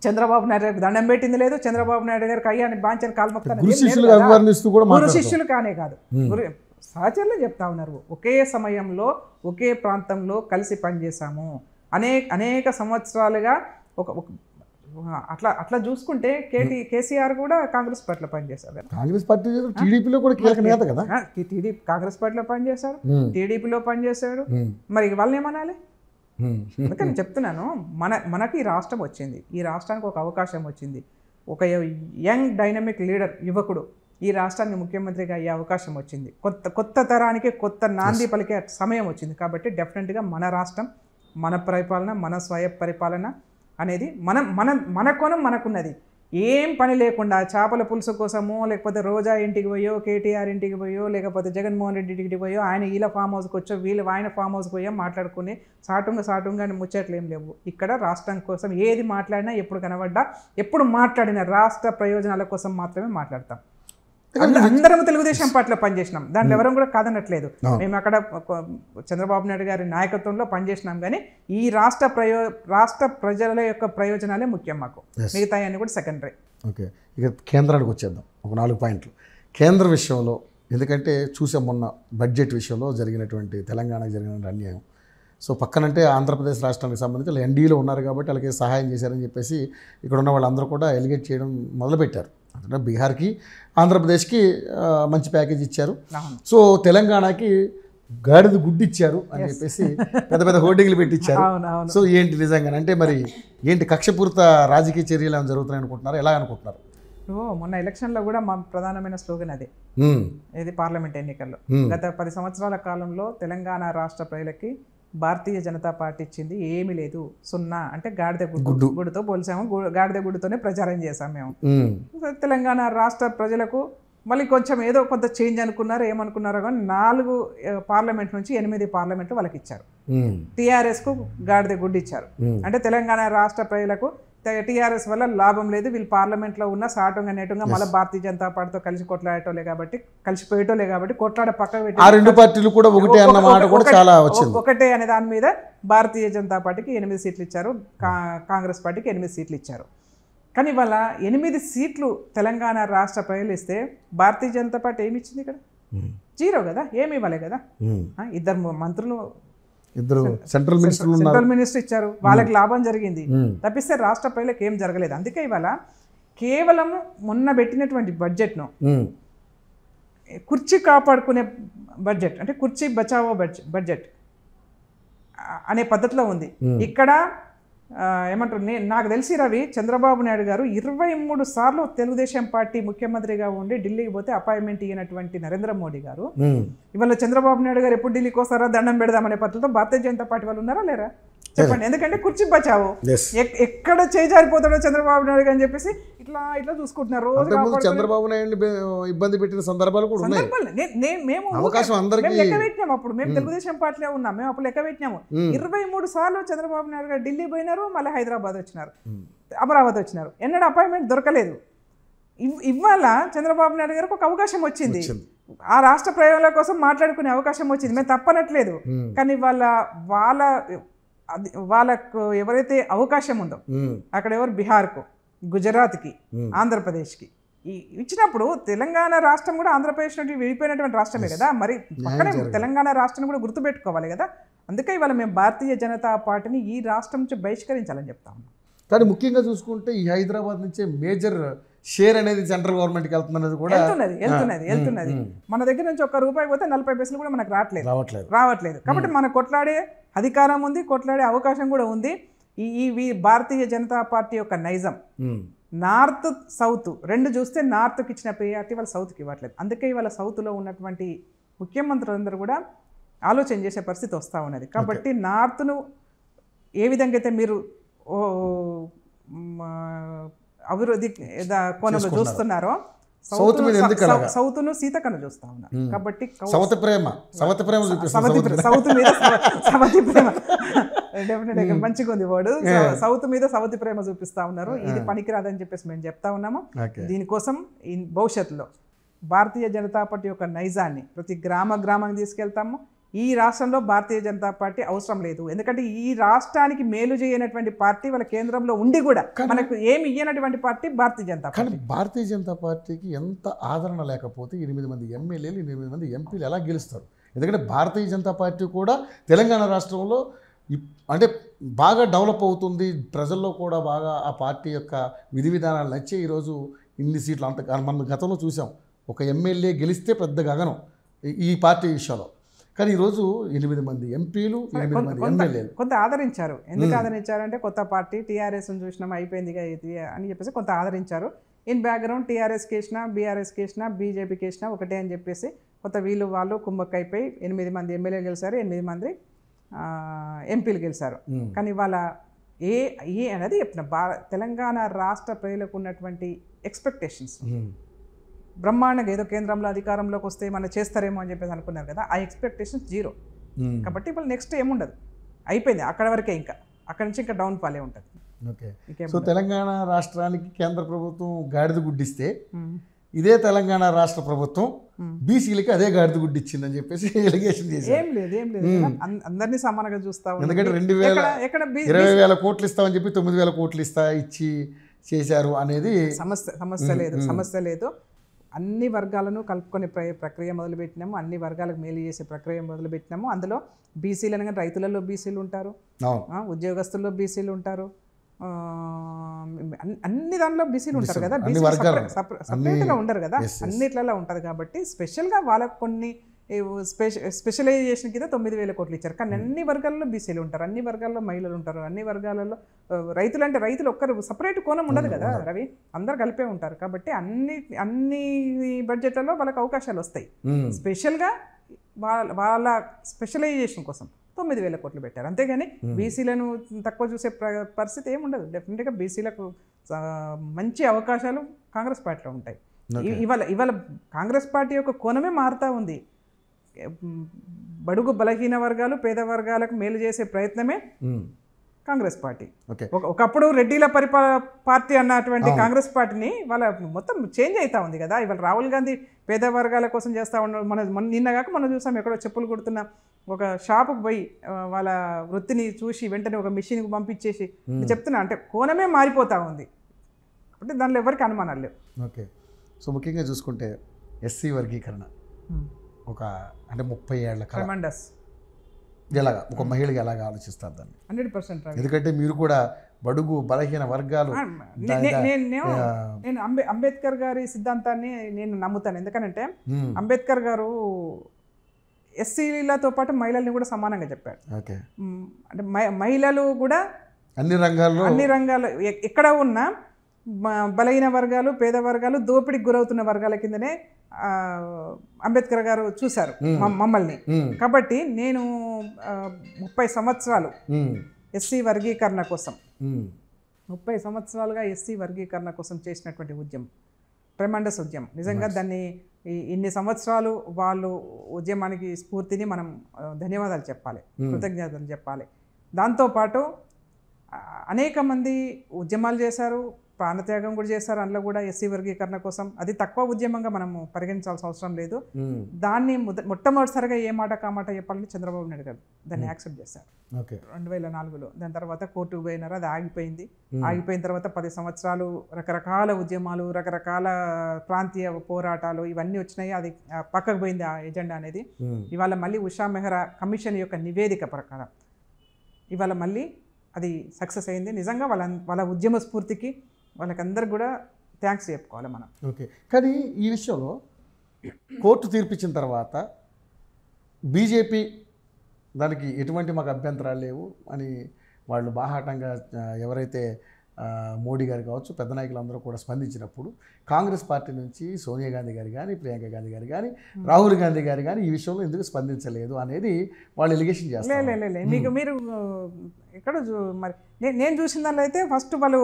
చంద్రబాబు నాయుడు గారికి దండం పెట్టింది లేదు, చంద్రబాబు నాయుడు గారికి అయ్యాన్ని బాంచని కాల్మొక్తాను గురు శిష్యులు కానే కాదు, సహచరులు చెప్తా ఉన్నారు. ఒకే సమయంలో ఒకే ప్రాంతంలో కలిసి పనిచేశాము. అనేక సంవత్సరాలుగా అట్లా చూసుకుంటే కేసీఆర్ కూడా కాంగ్రెస్ పార్టీలో పనిచేశారు. కాంగ్రెస్ పార్టీ టీడీపీలో కూడా కీలక నేత కదా. కాంగ్రెస్ పార్టీలో పనిచేశారు, టీడీపీలో పనిచేశాడు. మరి వాళ్ళని ఏమనాలి? అందుకని చెప్తున్నాను, మనకి ఈ రాష్ట్రం వచ్చింది, ఈ రాష్ట్రానికి ఒక అవకాశం వచ్చింది. ఒక యంగ్ డైనమిక్ లీడర్, యువకుడు ఈ రాష్ట్రానికి ముఖ్యమంత్రిగా అయ్యే అవకాశం వచ్చింది. కొత్త తరానికి కొత్త నాంది పలికే సమయం వచ్చింది. కాబట్టి డెఫినెట్గా మన రాష్ట్రం, మన పరిపాలన, మన స్వయ పరిపాలన అనేది మన కోణం మనకున్నది. ఏం పని లేకుండా చేపల పులుసు కోసమో, లేకపోతే రోజా ఇంటికి పోయో, కేటీఆర్ ఇంటికి పోయో, లేకపోతే జగన్మోహన్ రెడ్డి ఇంటికి పోయో, ఆయన వీళ్ళ ఫామ్ హౌస్కి వచ్చో, ఆయన ఫామ్ హౌస్కి పోయో మాట్లాడుకుని సాటుంగా ముచ్చట్లు ఏం లేవు. ఇక్కడ రాష్ట్రం కోసం ఏది మాట్లాడినా, ఎప్పుడు కనబడ్డా, ఎప్పుడు మాట్లాడినా రాష్ట్ర ప్రయోజనాల కోసం మాత్రమే మాట్లాడతాం. అందరం తెలుగుదేశం పార్టీలో పనిచేసినాం, దాంట్లో ఎవరం కూడా కాదనట్లేదు. మేము అక్కడ చంద్రబాబు నాయుడు గారి నాయకత్వంలో పనిచేసినాం, కానీ ఈ రాష్ట్ర ప్రజల యొక్క ప్రయోజనాలే ముఖ్యం మాకు, మిగతా అన్ని కూడా సెకండరీ. ఓకే, ఇక కేంద్రానికి వచ్చేద్దాం. ఒక 4 పాయింట్లు కేంద్ర విషయంలో, ఎందుకంటే చూసాం మొన్న బడ్జెట్ విషయంలో జరిగినటువంటి తెలంగాణకు జరిగిన అన్యాయం. సో పక్కనంటే ఆంధ్రప్రదేశ్ రాష్ట్రానికి సంబంధించి వాళ్ళు ఎన్డీఏలో ఉన్నారు కాబట్టి వాళ్ళకి సహాయం చేశారని చెప్పేసి ఇక్కడ ఉన్న వాళ్ళందరూ కూడా ఎలిగేట్ చేయడం మొదలుపెట్టారు. అంటే బీహార్కి ఆంధ్రప్రదేశ్కి మంచి ప్యాకేజ్ ఇచ్చారు, సో తెలంగాణకి గాడిద గుడ్డు ఇచ్చారు అని చెప్పేసి పెద్ద పెద్ద హోర్డింగ్లు పెట్టించారు. సో ఏంటి నిజంగా అంటే మరి ఏంటి కక్షపూరిత రాజకీయ చర్యలు ఏమైనా జరుగుతున్నాయి అనుకుంటున్నారు, ఎలా అనుకుంటున్నారు? మొన్న ఎలక్షన్లో కూడా మా ప్రధానమైన స్లోగన్ అదే, ఇది పార్లమెంట్ ఎన్నికల్లో. గత 10 సంవత్సరాల కాలంలో తెలంగాణ రాష్ట్ర ప్రజలకి భారతీయ జనతా పార్టీ ఇచ్చింది ఏమీ లేదు, 0. అంటే గాడిద గుడ్డుతో పోల్చాము, గాడిద గుడ్డుతోనే ప్రచారం చేశాం మేము. తెలంగాణ రాష్ట్ర ప్రజలకు మళ్ళీ కొంచెం ఏదో కొంత చేంజ్ అనుకున్నారు, ఏమనుకున్నారో కానీ 4 పార్లమెంట్ నుంచి 8 పార్లమెంట్లు వాళ్ళకి ఇచ్చారు. టీఆర్ఎస్కు గాడిద గుడ్డు ఇచ్చారు. అంటే తెలంగాణ రాష్ట్ర ప్రజలకు టీఆర్ఎస్ వల్ల లాభం లేదు, వీళ్ళు పార్లమెంట్లో ఉన్న సాటంగా నేటంగా మళ్ళీ భారతీయ జనతా పార్టీతో కలిసి కొట్లాడటోలే కాబట్టి, కలిసిపోయేటోలే కాబట్టి కొట్లాడ పక్కకు పెట్టి 2 పార్టీలు కూడా ఒకటే అన్న మాట కూడా చాలా వచ్చింది. ఒకటే అనే దాని మీద భారతీయ జనతా పార్టీకి 8 సీట్లు ఇచ్చారు, కాంగ్రెస్ పార్టీకి 8 సీట్లు ఇచ్చారు. కానీ ఇవాళ 8 సీట్లు తెలంగాణ రాష్ట్ర ప్రజలు ఇస్తే భారతీయ జనతా పార్టీ ఏమి ఇచ్చింది ఇక్కడ? 0 కదా, ఏమి ఇవ్వలే కదా. 2 మంత్రులు, 2 సెంట్రల్ మినిస్టర్ ఇచ్చారు, వాళ్ళకి లాభం జరిగింది తప్పిస్తే రాష్ట్ర ప్రజలకు ఏం జరగలేదు. అందుకే ఇవాళ కేవలం మొన్న పెట్టినటువంటి బడ్జెట్ను కుర్చీ కాపాడుకునే బడ్జెట్, అంటే కుర్చీ బచావో బడ్జెట్ అనే పద్ధతిలో ఉంది. ఇక్కడ ఏమంటారు, నాకు తెలిసి రవి, చంద్రబాబు నాయుడు గారు 23 సార్లు తెలుగుదేశం పార్టీ ముఖ్యమంత్రిగా ఉండి ఢిల్లీకి పోతే అపాయింట్మెంట్ ఇవ్వనటువంటి నరేంద్ర మోడీ గారు ఇవాళ చంద్రబాబు నాయుడు గారు ఎప్పుడు ఢిల్లీకి వస్తారా దండం పెడదామనే పద్ధతితో భారతీయ జనతా పార్టీ వాళ్ళు ఉన్నారా లేరా చెప్పండి? ఎందుకంటే కుర్చీ బచావు, ఎక్కడ చేజారిపోతాడో చంద్రబాబు నాయుడు అని చెప్పేసి ఇట్లా ఇట్లా చూసుకుంటున్నారు. రోజు చంద్రబాబు నాయుడు ఇబ్బంది పెట్టిన సందర్భాలు కూడా ఉన్నాయి. మేము లెక్క పెట్టినాము, అప్పుడు మేము తెలుగుదేశం పార్టీలో ఉన్నాం, మేము అప్పుడు లెక్క పెట్టినాము. 23 సార్లు చంద్రబాబు నాయుడు గారు ఢిల్లీ పోయినారు, మళ్ళీ హైదరాబాద్ వచ్చినారు, అమరావతి వచ్చినారు, ఎన్నడూ అపాయింట్మెంట్ దొరకలేదు. ఇవాళ చంద్రబాబు నాయుడు గారికి ఒక అవకాశం వచ్చింది, ఆ రాష్ట్ర ప్రయోజనాల కోసం మాట్లాడుకునే అవకాశం వచ్చింది, మేము తప్పనట్లేదు. కానీ వాళ్ళకు ఎవరైతే అవకాశం ఉందో అక్కడ ఎవరు బీహార్కు, గుజరాత్కి, ఆంధ్రప్రదేశ్కి ఇచ్చినప్పుడు తెలంగాణ రాష్ట్రం కూడా ఆంధ్రప్రదేశ్ నుండి విడిపోయినటువంటి రాష్ట్రమే కదా, మరి పక్కనే తెలంగాణ రాష్ట్రం కూడా గుర్తుపెట్టుకోవాలి కదా. అందుకే ఇవాళ మేము భారతీయ జనతా పార్టీని ఈ రాష్ట్రం నుంచి బహిష్కరించాలని చెప్తా ఉన్నాం. కానీ ముఖ్యంగా చూసుకుంటే ఈ హైదరాబాద్ నుంచే మేజర్ షేర్ అనేది సెంట్రల్ గవర్నమెంట్కి వెళ్తున్నది కూడా వెళ్తున్నది. మన దగ్గర నుంచి ₹1 పోతే 40 పైసలు కూడా మనకు రావట్లేదు. కాబట్టి మన కొట్లాడే అధికారం ఉంది, కొట్లాడే అవకాశం కూడా ఉంది. ఈ భారతీయ జనతా పార్టీ యొక్క నైజం నార్త్ సౌత్ 2 చూస్తే నార్త్కి ఇచ్చిన ప్రియారిటీ వాళ్ళు సౌత్కి ఇవ్వట్లేదు. అందుకే ఇవాళ సౌత్లో ఉన్నటువంటి ముఖ్యమంత్రులందరూ కూడా ఆలోచన చేసే పరిస్థితి వస్తూ ఉన్నది. కాబట్టి నార్త్ను ఏ విధంగా అయితే మీరు అభివృద్ధి కోణంలో చూస్తున్నారో సౌత్ను సీతకను చూస్తా ఉన్నారు. కాబట్టి సౌత్ ప్రేమ డెఫినెట్గా మంచిగా ఉంది వర్డ్. సౌత్ మీద సౌత్ ప్రేమ చూపిస్తా ఉన్నారు. ఇది పనికిరాదని చెప్పేసి మేము చెప్తా ఉన్నాము. దీనికోసం భవిష్యత్తులో భారతీయ జనతా పార్టీ యొక్క నైజాన్ని ప్రతి గ్రామానికి తీసుకెళ్తాము. ఈ రాష్ట్రంలో భారతీయ జనతా పార్టీ అవసరం లేదు, ఎందుకంటే ఈ రాష్ట్రానికి మేలు చేయనటువంటి పార్టీ వాళ్ళ కేంద్రంలో ఉండి కూడా మనకు ఏమి ఇయ్యనటువంటి పార్టీ భారతీయ జనతా పార్టీ. కానీ భారతీయ జనతా పార్టీకి ఎంత ఆదరణ లేకపోతే 8 మంది ఎమ్మెల్యేలు 8 మంది ఎంపీలు ఎలా గెలుస్తారు? ఎందుకంటే భారతీయ జనతా పార్టీ కూడా తెలంగాణ రాష్ట్రంలో అంటే బాగా డెవలప్ అవుతుంది, ప్రజల్లో కూడా బాగా ఆ పార్టీ యొక్క విధి విధానాలు నచ్చే ఈరోజు ఇన్ని సీట్లు అంత మనం గతంలో చూసాం. ఒక ఎమ్మెల్యే గెలిస్తే పెద్ద గగనం ఈ పార్టీ విషయంలో. కానీ ఈరోజు 8 మంది ఎంపీలు 8 మంది ఎమ్మెల్యేలు కొంత ఆదరించారు. ఎందుకు ఆదరించారంటే కొత్త పార్టీ టీఆర్ఎస్ని చూసినాం అయిపోయింది అని చెప్పేసి కొంత ఆదరించారు. ఇన్ బ్యాక్గ్రౌండ్ టీఆర్ఎస్కి వేసినా బీఆర్ఎస్కి వేసినా బీజేపీకి వేసినా ఒకటే అని చెప్పేసి కొత్త వాళ్ళు కుమ్మక్కైపోయి 8 మంది ఎమ్మెల్యేలు గెలిచారు, 8 మంది ఎంపీలు గెలిచారు. కానీ వాళ్ళ ఏ అనేది చెప్పిన తెలంగాణ రాష్ట్ర ప్రజలకు ఉన్నటువంటి ఎక్స్పెక్టేషన్స్ బ్రహ్మాండంగా ఏదో కేంద్రంలో అధికారంలోకి వస్తే మనం చేస్తారేమో అని చెప్పేసి అనుకున్నారు కదా, ఆ ఎక్స్పెక్టేషన్స్ 0. కాబట్టి ఇప్పుడు నెక్స్ట్ ఏముండదు, అయిపోయింది అక్కడ వరకే, ఇంకా అక్కడ నుంచి ఇంకా డౌన్ ఫాలే ఉంటుంది. ఓకే. సో తెలంగాణ రాష్ట్రానికి కేంద్ర ప్రభుత్వం గాడిద గుడ్డిస్తే ఇదే తెలంగాణ రాష్ట్ర ప్రభుత్వం బీసీలకి అదే గాడిద గుడ్డి ఇచ్చిందని చెప్పేసి ఎలిగేషన్ చేశారు. ఏం లేదు అందరినీ సమానంగా చూస్తా ఉన్నాం. ఎందుకంటే 20,000 కోట్లు ఇస్తామని చెప్పి 9,000 కోట్లు ఇచ్చి చేశారు అనేది సమస్య లేదు. అన్ని వర్గాలను కలుపుకొని ప్రక్రియ మొదలుపెట్టినాము, అన్ని వర్గాలకు మేలు చేసే ప్రక్రియ మొదలుపెట్టినాము. అందులో బీసీలు అనగా రైతులలో బీసీలు ఉంటారు, ఉద్యోగస్తుల్లో బీసీలు ఉంటారు, అన్ని దానిలో బీసీలు ఉంటారు కదా, సపరేట్గా ఉండరు కదా, అన్నిట్లలో ఉంటుంది. కాబట్టి స్పెషల్గా వాళ్ళకు కొన్ని స్పెషలైజేషన్ కింద 9,000 కోట్లు ఇచ్చారు. కానీ అన్ని వర్గాల్లో బీసీలు ఉంటారు, అన్ని వర్గాల్లో మహిళలు ఉంటారు, అన్ని వర్గాలలో రైతులు అంటే రైతులు ఒక్కరు సపరేట్ కోణం ఉండదు కదా రవి, అందరు కలిపే ఉంటారు. కాబట్టి అన్ని బడ్జెట్లలో వాళ్ళకి అవకాశాలు వస్తాయి. స్పెషల్గా వాళ్ళ స్పెషలైజేషన్ కోసం 9,000 కోట్లు పెట్టారు. అంతేగాని బీసీలను తక్కువ చూసే పరిస్థితి ఏముండదు. డెఫినెట్గా బీసీలకు మంచి అవకాశాలు కాంగ్రెస్ పార్టీలో ఉంటాయి. ఇవాళ కాంగ్రెస్ పార్టీ యొక్క కోణమే మారుతూ ఉంది. బడుగు బలహీన వర్గాలు పేద వర్గాలకు మేలు చేసే ప్రయత్నమే కాంగ్రెస్ పార్టీ. ఒకప్పుడు రెడ్డిల పార్టీ అన్నటువంటి కాంగ్రెస్ పార్టీని వాళ్ళ మొత్తం చేంజ్ అవుతా ఉంది కదా. ఇవాళ రాహుల్ గాంధీ పేద వర్గాల కోసం చేస్తూ ఉన్నాడు. నిన్నగాక మనం చూసాం, ఎక్కడో చెప్పులు కుడుతున్న ఒక షాపుకు పోయి వాళ్ళ వృత్తిని చూసి వెంటనే ఒక మిషన్కి పంపించేసి చెప్తున్నా, అంటే కోణమే మారిపోతూ ఉంది. కాబట్టి దానిలో ఎవరికి అనుమానాలు లేవు. ఓకే. సో ముఖ్యంగా చూసుకుంటే ఎస్సీ వర్గీకరణ అంటే 30 ఏళ్ల కాలం ఎలాగా ఒక మహిళగా ఎలాగా ఆలోచిస్తారు దాన్ని? 100%. ఎందుకంటే మీరు కూడా బడుగు బలహీన వర్గాలు, నేను అంబేద్కర్ గారి సిద్ధాంతాన్ని నేను నమ్ముతాను. ఎందుకంటే అంబేద్కర్ గారు ఎస్సీలతో పాటు మహిళల్ని కూడా సమానంగా చెప్పాడు. అంటే మహిళలు కూడా అన్ని రంగాల్లో ఎక్కడ ఉన్నా బలహీన వర్గాలు పేద వర్గాలు దోపిడికి గురవుతున్న వర్గాల కిందనే అంబేద్కర్ గారు చూశారు మమ్మల్ని. కాబట్టి నేను 30 సంవత్సరాలు ఎస్సీ వర్గీకరణ కోసం 30 సంవత్సరాలుగా ఎస్సీ వర్గీకరణ కోసం చేసినటువంటి ఉద్యమం ట్రెమండస్ ఉద్యమం. నిజంగా దాన్ని ఇన్ని సంవత్సరాలు వాళ్ళు ఉద్యమానికి స్ఫూర్తిని మనం ధన్యవాదాలు చెప్పాలి, కృతజ్ఞతలు చెప్పాలి. దాంతోపాటు అనేక మంది ఉద్యమాలు చేశారు, ప్రాణత్యాగం కూడా చేశారు. అందులో కూడా ఎస్సీ వర్గీకరణ కోసం అది తక్కువ ఉద్యమంగా మనము పరిగణించాల్సిన అవసరం లేదు. దాన్ని మొట్టమొదటిసారిగా ఏ మాట కామాట చెప్పాలని చంద్రబాబు నాయుడు గారు దాన్ని యాక్సెప్ట్ చేశారు 2004లో. దాని తర్వాత కోర్టుకు పోయినారు, అది ఆగిపోయింది. ఆగిపోయిన తర్వాత 10 సంవత్సరాలు రకరకాల ఉద్యమాలు, రకరకాల ప్రాంతీయ పోరాటాలు ఇవన్నీ వచ్చినాయి. అది పక్కకు పోయింది ఆ ఎజెండా అనేది. ఇవాళ మళ్ళీ ఉషా మెహ్రా కమిషన్ యొక్క నివేదిక ప్రకారం ఇవాళ మళ్ళీ అది సక్సెస్ అయింది. నిజంగా వాళ్ళ ఉద్యమ స్ఫూర్తికి వాళ్ళకందరికి కూడా థ్యాంక్స్ చెప్పుకోవాలి మనం. ఓకే. కానీ ఈ విషయంలో కోర్టు తీర్పిచ్చిన తర్వాత బీజేపీ దానికి ఎటువంటి మాకు అభ్యంతరాలు లేవు అని వాళ్ళు బాహాటంగా ఎవరైతే మోడీ గారు కావచ్చు పెద్ద నాయకులందరూ కూడా స్పందించినప్పుడు కాంగ్రెస్ పార్టీ నుంచి సోనియా గాంధీ గారు కానీ ప్రియాంక గాంధీ గారు కానీ రాహుల్ గాంధీ గారు కానీ ఈ విషయంలో ఎందుకు స్పందించలేదు అనేది వాళ్ళు ఎలిగేషన్ చేస్తారు. మీరు ఎక్కడ మరి నేను చూసిన దానిలో అయితే ఫస్ట్ వాళ్ళు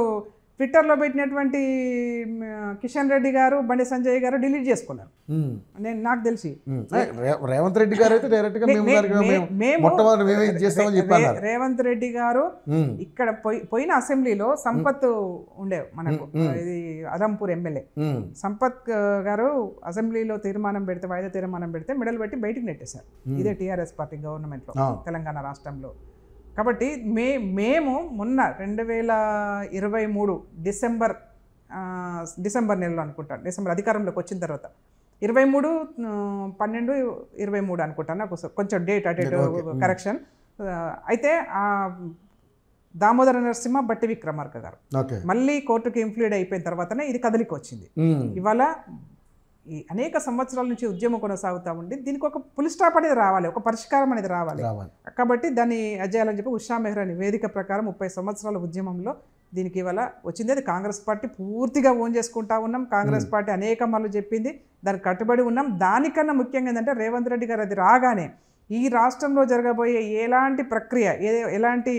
ట్విట్టర్లో పెట్టినటువంటి కిషన్ రెడ్డి గారు బండి సంజయ్ గారు డిలీట్ చేసుకున్నారు. నాకు తెలిసి రేవంత్ రెడ్డి గారు అయితే డైరెక్ట్గా రేవంత్ రెడ్డి గారు ఇక్కడ పోయిన అసెంబ్లీలో సంపత్ ఉండే మనకు ఇది అదంపూర్ ఎమ్మెల్యే సంపత్ గారు అసెంబ్లీలో వాయిదా తీర్మానం పెడితే మెడల్ పెట్టి బయటికి నెట్టేశారు. ఇదే టీఆర్ఎస్ పార్టీ గవర్నమెంట్లో తెలంగాణ రాష్ట్రంలో. కాబట్టి మేము మొన్న 2023 డిసెంబర్ నెలలో అనుకుంటాను, డిసెంబర్ అధికారంలోకి వచ్చిన తర్వాత 23/12/23 అనుకుంటాను, నాకు కొంచెం డేట్ అటు కరెక్షన్. అయితే దామోదర నరసింహ బట్టి విక్రమార్క గారు మళ్ళీ కోర్టుకి ఇంప్లీడ్ అయిపోయిన తర్వాతనే ఇది కదలికి వచ్చింది. ఇవాళ ఈ అనేక సంవత్సరాల నుంచి ఉద్యమం కొనసాగుతూ ఉండి దీనికి ఒక పులి స్టాప్ అనేది రావాలి, ఒక పరిష్కారం అనేది రావాలి. కాబట్టి దాన్ని అజేయాలని చెప్పి ఉషా మెహ్రా నివేదిక ప్రకారం 30 సంవత్సరాల ఉద్యమంలో దీనికి ఇవాళ వచ్చింది. అది కాంగ్రెస్ పార్టీ పూర్తిగా ఓన్ చేసుకుంటా ఉన్నాం. కాంగ్రెస్ పార్టీ అనేక మార్లు చెప్పింది, దానికి కట్టుబడి ఉన్నాం. దానికన్నా ముఖ్యంగా ఏంటంటే రేవంత్ రెడ్డి గారు అది రాగానే ఈ రాష్ట్రంలో జరగబోయే ఎలాంటి ప్రక్రియ, ఎలాంటి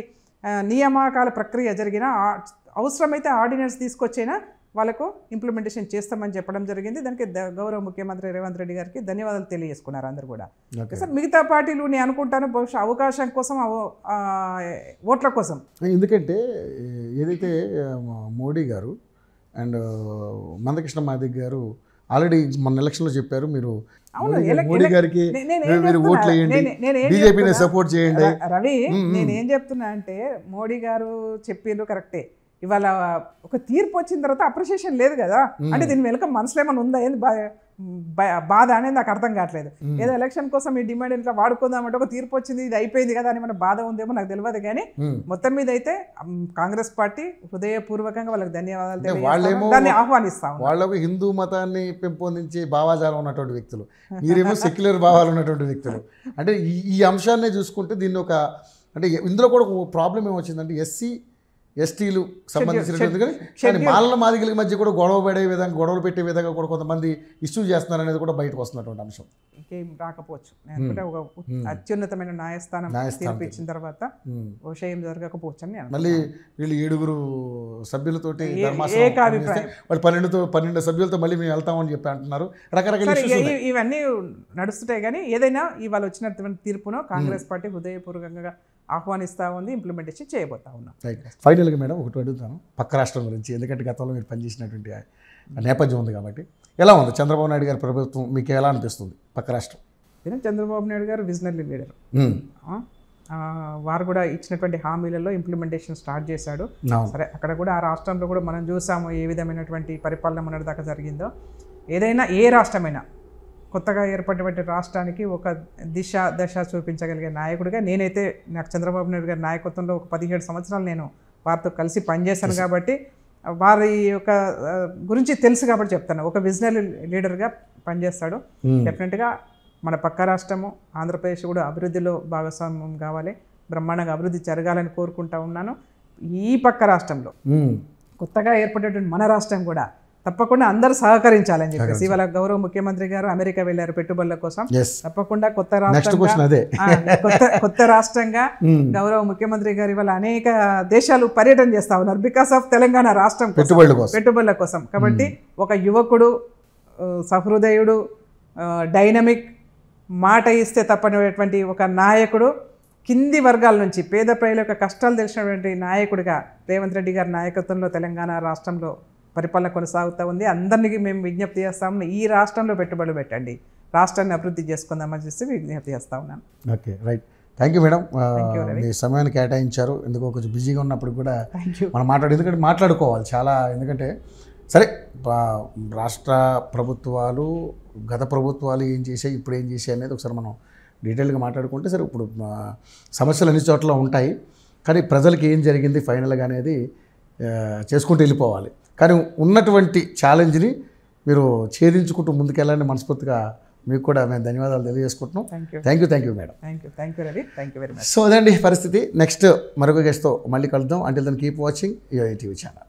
నియామకాల ప్రక్రియ జరిగినా అవసరమైతే ఆర్డినెన్స్ తీసుకొచ్చైనా వాళ్ళకు ఇంప్లిమెంటేషన్ చేస్తామని చెప్పడం జరిగింది. దానికి గౌరవ ముఖ్యమంత్రి రేవంత్ రెడ్డి గారికి ధన్యవాదాలు తెలియజేసుకున్నారు అందరూ కూడా. సార్ మిగతా పార్టీలు నేను అనుకుంటాను బహుశా అవకాశం కోసం, ఓట్ల కోసం. ఎందుకంటే ఏదైతే మోడీ గారు అండ్ మందకృష్ణ మాదిక్ గారు ఆల్రెడీ మన ఎలక్షన్లో చెప్పారు మీరు అవును, మోడీ గారికి మీరు ఓట్లు వేయండి, బీజేపీని సపోర్ట్ చేయండి. రవి, నేనేం చెప్తున్నా అంటే మోడీ గారు చెప్పిండ్రు కరెక్టే. ఇవాళ ఒక తీర్పు వచ్చిన తర్వాత అప్రిషియేషన్ లేదు కదా, అంటే దీని వెనుక మనసులో ఏమైనా ఉందా ఏంది బాధ అనేది నాకు అర్థం కావట్లేదు. ఏదో ఎలక్షన్ కోసం ఈ డిమాండ్ ఇట్లా వాడుకుందామంటే ఒక తీర్పు వచ్చింది, ఇది అయిపోయింది కదా అని మన బాధ ఉందేమో నాకు తెలియదు. కానీ మొత్తం మీద అయితే కాంగ్రెస్ పార్టీ హృదయపూర్వకంగా వాళ్ళకి ధన్యవాదాలు తెలియజేస్తాను, దాన్ని ఆహ్వానిస్తాం. వాళ్ళకు హిందూ మతాన్ని పెంపొందించి భావాజాలం ఉన్నటువంటి వ్యక్తులు, మీరేమో సెక్యులర్ భావాలు ఉన్నటువంటి వ్యక్తులు. అంటే ఈ అంశాన్నే చూసుకుంటే దీన్ని ఒక అంటే ఇందులో కూడా ఒక ప్రాబ్లం ఏమొచ్చిందంటే ఎస్సీ ఎస్టీలు సంబంధించినటువంటి కానీ మాలల మాదిగల మధ్య కూడా గొడవలు పెట్టే విధంగా కూడా కొంతమంది ఇష్యూ చేస్తున్నారు అనేది కూడా బయటకు వస్తున్నటువంటి అంశం. ఇంకేం రాకపోవచ్చు, ఎందుకంటే ఒక అత్యున్నతమైన న్యాయస్థానం తీర్పు ఇచ్చిన తర్వాత విషయం జరగకపోవచ్చు అని మళ్ళీ వీళ్ళు 7 సభ్యులతోటి వాళ్ళు 12 సభ్యులతో మళ్ళీ మేము వెళ్తామని చెప్పి అంటున్నారు. రకరకాల ఇవన్నీ నడుస్తుంటాయి. కానీ ఏదైనా ఇవాళ వచ్చినటువంటి తీర్పును కాంగ్రెస్ పార్టీ హృదయపూర్వకంగా ఆహ్వానిస్తూ ఉంది, ఇంప్లిమెంటేషన్ చేయబోతా ఉన్నాం. ఫైనల్గా మేడం ఒకటి అడుగుతాను పక్క రాష్ట్రం గురించి, ఎందుకంటే గతంలో మీరు పనిచేసినటువంటి నేపథ్యం ఉంది కాబట్టి ఎలా ఉంది చంద్రబాబు నాయుడు గారి ప్రభుత్వం, మీకు ఎలా అనిపిస్తుంది పక్క రాష్ట్రం? చంద్రబాబు నాయుడు గారు విజనరీ లీడర్, వారు కూడా ఇచ్చినటువంటి హామీలలో ఇంప్లిమెంటేషన్ స్టార్ట్ చేశాడు. సరే, అక్కడ కూడా ఆ రాష్ట్రంలో కూడా మనం చూసాము ఏ విధమైనటువంటి పరిపాలన మొన్నటి దాకా జరిగిందో. ఏదైనా ఏ రాష్ట్రమైనా కొత్తగా ఏర్పడినటువంటి రాష్ట్రానికి ఒక దశ చూపించగలిగే నాయకుడిగా నేనైతే నాకు చంద్రబాబు నాయుడు గారి నాయకత్వంలో ఒక 17 సంవత్సరాలు నేను వారితో కలిసి పనిచేశాను కాబట్టి వారి యొక్క గురించి తెలుసు కాబట్టి చెప్తాను. ఒక విజనరీ లీడర్గా పనిచేస్తాడు. డెఫినెట్గా మన పక్క రాష్ట్రము ఆంధ్రప్రదేశ్ కూడా అభివృద్ధిలో భాగస్వామ్యం కావాలి, బ్రహ్మాండంగా అభివృద్ధి జరగాలని కోరుకుంటా ఉన్నాను. ఈ పక్క రాష్ట్రంలో కొత్తగా ఏర్పడేటువంటి మన రాష్ట్రం కూడా తప్పకుండా అందరూ సహకరించాలని చెప్పేసి ఇవాళ గౌరవ ముఖ్యమంత్రి గారు అమెరికా వెళ్ళారు పెట్టుబడుల కోసం. తప్పకుండా కొత్త రాష్ట్రంగా గౌరవ ముఖ్యమంత్రి గారు ఇవాళ అనేక దేశాలు పర్యటన చేస్తా ఉన్నారు బికాస్ ఆఫ్ తెలంగాణ రాష్ట్రం పెట్టుబడుల కోసం. కాబట్టి ఒక యువకుడు, సహృదయుడు, డైనమిక్, మాట ఇస్తే తప్పనిటువంటి ఒక నాయకుడు, కింది వర్గాల నుంచి పేద ప్రజల యొక్క కష్టాలు తెలిసినటువంటి నాయకుడిగా రేవంత్ రెడ్డి గారి నాయకత్వంలో తెలంగాణ రాష్ట్రంలో పరిపాలన కొనసాగుతూ ఉంది. అందరికీ మేము విజ్ఞప్తి చేస్తాము, ఈ రాష్ట్రంలో పెట్టుబడులు పెట్టండి, రాష్ట్రాన్ని అభివృద్ధి చేసుకుందామని చెప్పి విజ్ఞప్తి చేస్తూ ఉన్నాను. Okay, right. Thank you madam, మీ సమయాన్ని కేటాయించారు. ఎందుకో కొంచెం బిజీగా ఉన్నప్పుడు కూడా మనం ఎందుకంటే మాట్లాడుకోవాలి చాలా. ఎందుకంటే సరే, రాష్ట్ర ప్రభుత్వాలు గత ప్రభుత్వాలు ఏం చేసాయి, ఇప్పుడు ఏం చేసాయి అనేది ఒకసారి మనం డీటెయిల్గా మాట్లాడుకుంటే సరే. ఇప్పుడు సమస్యలు అన్ని చోట్ల ఉంటాయి, కానీ ప్రజలకు ఏం జరిగింది ఫైనల్గా అనేది చేసుకుంటూ వెళ్ళిపోవాలి. కానీ ఉన్నటువంటి ఛాలెంజ్ని మీరు ఛేదించుకుంటూ ముందుకెళ్ళాలని మనస్ఫూర్తిగా మీకు కూడా మేము ధన్యవాదాలు తెలియజేసుకుంటున్నాం. Thank you madam. Thank you Ravi, thank you very much. So అదండి పరిస్థితి. నెక్స్ట్ మరొక గెస్ట్తో మళ్ళీ కలుద్దాం. Until then keep watching UI TV channel.